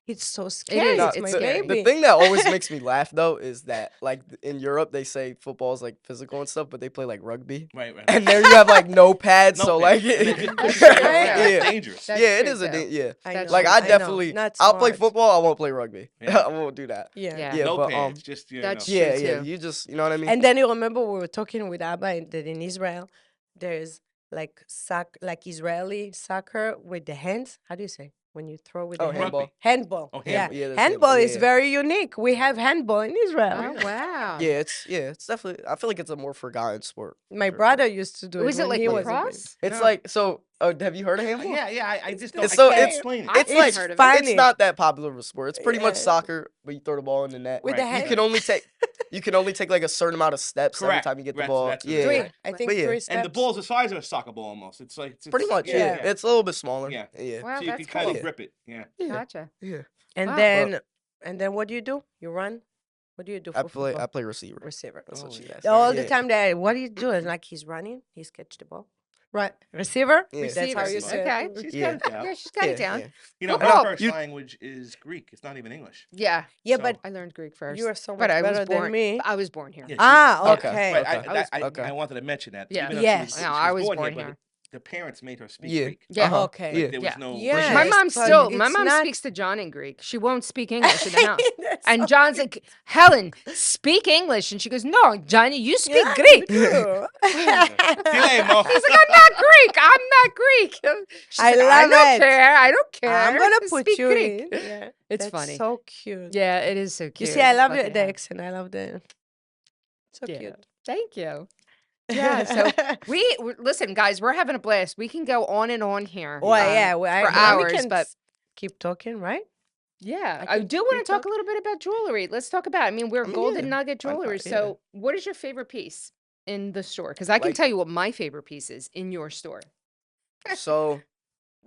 It's so scary. is, It's it's my scary. baby. The thing that always makes me laugh though is that like in Europe they say football is like physical and stuff, but they play like rugby, Right. and there you have like no pads, No so pads. like And then just That's straight true, around. yeah. That's Yeah. dangerous. That's yeah, it true, is a too. yeah. I That's know, Like true. I know. definitely, Not I'll play smart. football. I won't play rugby. Yeah. I won't do that. Yeah. Yeah. Yeah, No but pads. Just That's yeah, true, yeah. too. You just, you know what I mean? And then you remember we were talking with Abba that in Israel, there's like Israeli soccer with the hands. How do you say when you throw with the Oh, hand? handball. Handball. Oh, Yeah. handball. Yeah, there's Handball is yeah. very unique. We have handball in Israel. Oh, wow. Yeah, it's definitely. I feel like it's a more forgotten sport. My Sure. brother used to do Was it. it when like he was a baby. lacrosse? It's No. like so. Have you heard of handball? Yeah. I just don't. It's I so can't it's explain it. I- it's I've like heard of it. funny. it's not that popular of a sport. It's pretty much Yeah. soccer, but you throw the ball in the net. With Right. the hand. You can only take like a certain amount of steps every Correct. time you get the That's- ball. that's what it Yeah, is. Three. Right. I think But yeah. 3 And steps. And the ball's the size of a soccer ball almost. It's like pretty much. Yeah, yeah. it's a little bit smaller. Yeah. yeah. Wow, So you that's can kind cool. of grip it. Yeah. Yeah. Gotcha. Yeah. And Wow. then what do you do? You run? What do you do for I football? play receiver. Receiver. That's what Oh, she yeah. asked. All the Yeah. time what do you do? It's like he's running, he's catch the ball. Right. Receiver? Yeah. That's how you Receivers. say it. Okay. She's Yeah. got it. Yeah, she's got it down. You know, Football. her first You- language is Greek. It's not even English. Yeah. Yeah, So- but I learned Greek first. you are so much but I was better born, than me. I was born here. Yeah, Ah, Okay. okay. Right, I okay. I wanted to mention that. Yeah. Even though Yes. she No, was I was born born here, here. but the parents made her speak Yeah. Greek. Yeah. Uh-huh. Okay. Yeah. There was Yeah. no. Yeah. My Yes, mom but still, my it's mom not- speaks to John in Greek. She won't speak English in the house. That's And so John's like, Helen, speak English. And she goes, no, Johnny, you speak Yeah, Greek. me too. Delay, Mo. He's like, I'm not Greek. I'm not Greek. She's I like, love don't it. care. I don't care. I'm gonna put Speak you Greek. in. Yeah. It's That's funny. so cute. Yeah, it is so You cute. see, I love Lucky the to have. accent. I love the. So Yeah. cute. Thank you. Yeah, so listen, guys, we're having a blast. We can go on and on here. Well, yeah, for we hours, can but keep talking, right? yeah, I I can do want keep to talk a talking. little bit about jewelry. Let's talk about it. I mean, we're I mean, Golden yeah, Nugget why not? Jewelers. Yeah. So, what is your favorite piece in the store? Because I can Like- tell you what my favorite piece is in your store. So,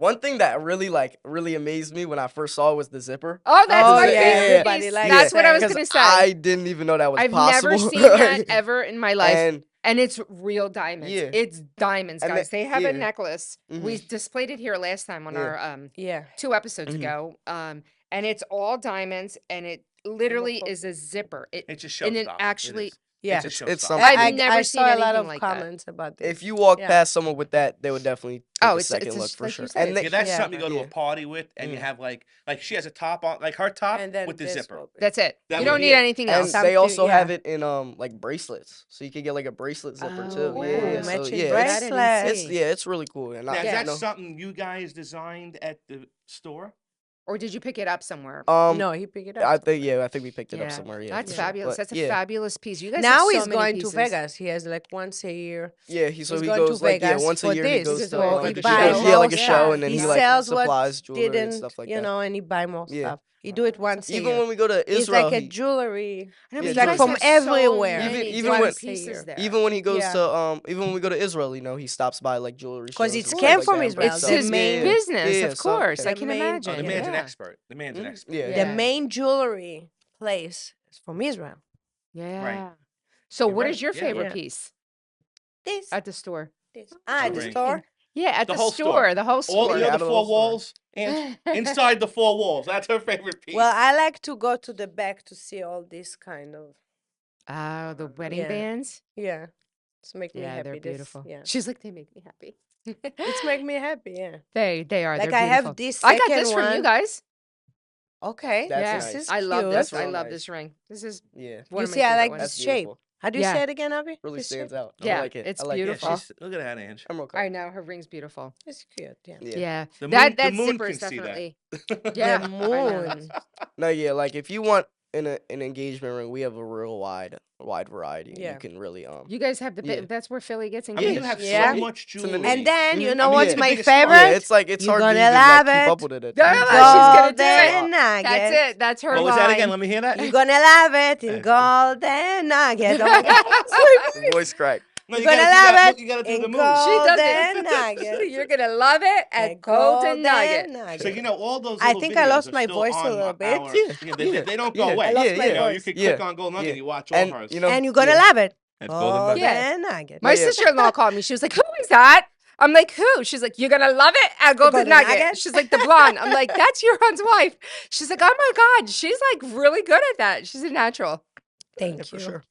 One thing that really amazed me when I first saw it was the zipper. Oh, that's Oh, my yeah, favorite everybody piece. likes That's what I was that. gonna say. I didn't even know that was I've possible. never seen that ever in my life. And And it's real diamonds. Yeah. It's diamonds, And guys. They have a yeah. necklace. We Mhm. displayed it here last time on Yeah. our Yeah. 2 episodes Mhm. ago. And it's all diamonds, and it literally is a zipper. It's a And it showstopper. actually, It is. Yeah. It's a It's showstopper. something. I've never I seen saw a lot anything of like that. comments about this. If you walk Yeah. past someone with that, they would definitely take Oh, a it's second a look for like you sure. said, And it's Yeah, that's Yeah. something you go to Yeah. a party with, and you Mm. have like she has a top on, like her top And then with the this zipper. will be- that's it. That You would don't be need it. anything and else. they Something- also have yeah. it in like bracelets, so you can get like a bracelet zipper Oh, too. wow. Yeah, Ooh, so matching yeah, That I didn't bracelets. see. it's really cool. And Now, is Yeah. that no, something you guys designed at the store? Or did you pick it up somewhere? No, he picked it up. I think we picked it up Yeah, somewhere. Yeah, that's for sure. fabulous. But, That's a yeah, fabulous piece. You guys Now have so he's many going pieces. to Vegas. He has like once a year. Yeah, he He's going to goes like Vegas once a for year this. he goes to So So like he the buys show. yeah, more like a show, stuff. and then he he like sells supplies what jewelry didn't, and stuff like you that. know, and he buy more Yeah. stuff. He do it once a Even year. when we go to It's Israel, like a he, jewelry. I know, Yeah, but It's you like guys from have so everywhere. many even different when Once a pieces year. there. even when he goes Yeah. to even when we go to Israel, he stops by like jewelry Because shows it's and came stuff from like that, Israel. and It's The stuff. his main- business, Yeah, of so- course. I The can main- imagine. Oh, the man's an yeah. expert. The man's an Mhm. expert. Yeah. Yeah. The main jewelry place is from Israel. Yeah. So You're what right, is your yeah. favorite Yeah. piece This. at the store? This. At The ring. store. Yeah, at The the, whole store, store. the whole All store. the Yeah, other out of the four whole store. walls, and inside the four walls. That's her favorite piece. Well, I like to go to the back to see all this kind of. Oh, the wedding Yeah. bands. Yeah. It's make me Yeah, happy. they're This- beautiful. yeah. She's like, they make me happy. It's make me happy. Yeah. They are. Like They're I beautiful. have this I got second this from you one. guys. Okay. That's yeah, This nice. is I love cute. this. That's I real love nice. this ring. This is Yeah, one You of my see, I favorite like ones. this That's shape. beautiful. How do you Yeah. say it again, Abby? Really This stands shape? out. Yeah, I like it. it's I like yeah, It. beautiful. look at that, Ange. I'm okay. I know her ring's beautiful. It's cute. Yeah. Yeah. Yeah, The that moon zipper is can see that. definitely. The Yeah, I know. moon. No, yeah, like if you want an engagement ring, we have a real wide variety. Yeah. You can really You guys have the. Yeah. That's where Philly gets I mean, you engaged. have Yeah. so much It's in the jewelry. name. And then you Mhm. know I mean, what's yeah. my Biggest part. favorite? Yeah, it's like it's You're hard to gonna even love like keep it. up with it. Yeah, It's she's gonna do it. Golden Nugget. That's it. That's her What was line. that again? Let me hear that. You're gonna love it in Golden Nugget. Oh my God. It's my the voice crack. No, You're you gonna gotta, love it you gotta do the in move. She does Golden it. Nugget. You're gonna love it at Golden Nugget. So you know all those. I Little think I videos lost are my still voice a on little bit. our- Yeah, they don't go yeah. away. I lost my You know, you voice. can Yeah, click on Golden Nugget. yeah. You watch all And hers. you know, And you're gonna yeah. love it. At Golden Nugget. Yeah. Nugget. My Yeah. sister-in-law called me. She was like, "Who is that?" I'm like, "Who?" She's like, "You're gonna love it at Golden Golden Nugget." Nugget? She's like, "The blonde." I'm like, "That's your hon's wife." She's like, "Oh my god, she's like really good at that. She's a natural." Thank Yeah, you. for sure.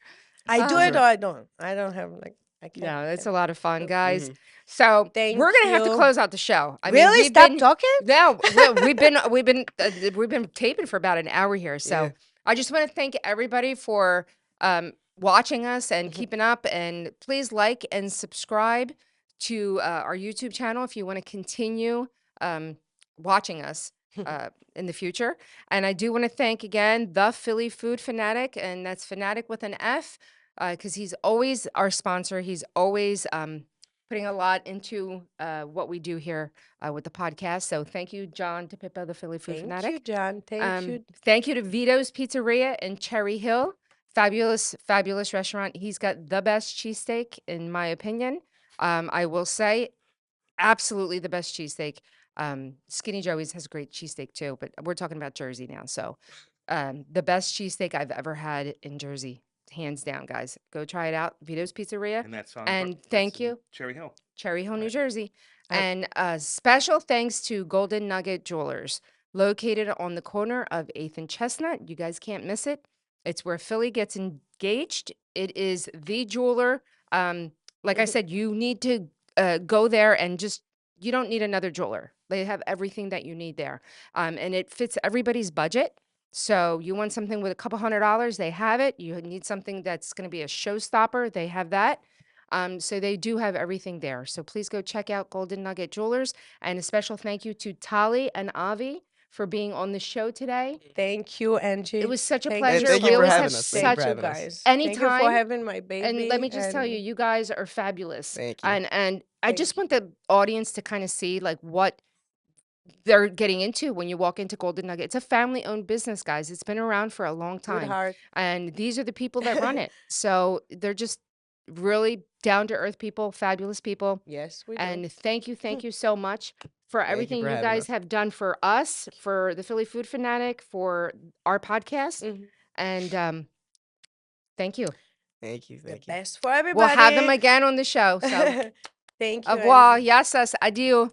I do For it sure. or I don't. I don't have like. I can't. No, it's a lot of fun, Mhm. guys. So Thank we're gonna have to you. close out the show. I Really? mean, we've Stop been talking? no, we've been taping for about an hour here. So Yeah. I just want to thank everybody for watching us and Mhm. keeping up. And please like and subscribe to our YouTube channel if you want to continue watching us in the future. And I do want to thank again the Philly Food Fanatic, and that's Fanatic with an F, because he's always our sponsor. He's always putting a lot into what we do here with the podcast. So thank you, John DePippo, the Philly Food Thank Fanatic. you, John. Thank you. Thank you to Vito's Pizzeria in Cherry Hill. Fabulous, fabulous restaurant. He's got the best cheesesteak, in my opinion. I will say, absolutely the best cheesesteak. Skinny Joey's has great cheesesteak too, but we're talking about Jersey now. So the best cheesesteak I've ever had in Jersey, hands down, guys. Go try it out. Vito's Pizzeria, And that's on. And that's thank in you. Cherry Hill. Cherry Hill, New Right. Jersey. I- And special thanks to Golden Nugget Jewelers, located on the corner of 8th and Chestnut. You guys can't miss it. It's where Philly gets engaged. It is the jeweler. Like I said, you need to go there and just, you don't need another jeweler. They have everything that you need there. And it fits everybody's budget. So you want something with a couple $100, they have it. You need something that's going to be a showstopper, they have that. So they do have everything there. So please go check out Golden Nugget Jewelers. And a special thank you to Tali and Avi for being on the show today. Thank you, Angie. It was such a Thank pleasure. thank We you for always having have us. Thank you for such having us. guys. Thank you Anytime. for having my baby. and let me just tell you, and you guys are fabulous. Thank you. And I Thank just want the audience to kind of see like what they're getting into when you walk into Golden Nugget. It's a family-owned business, guys. It's been around for a long good time. heart. And these are the people that run it. So they're just really down-to-earth people, fabulous people. Yes, we do. And thank you so much for Thank you everything for you having guys us. have done for us, for the Philly Food Fanatic, for our podcast. Mhm. And thank you. Thank you. The Thank you. best for everybody. We'll have them again on the show. So, Thank au you. revoir. And Yes, adieu.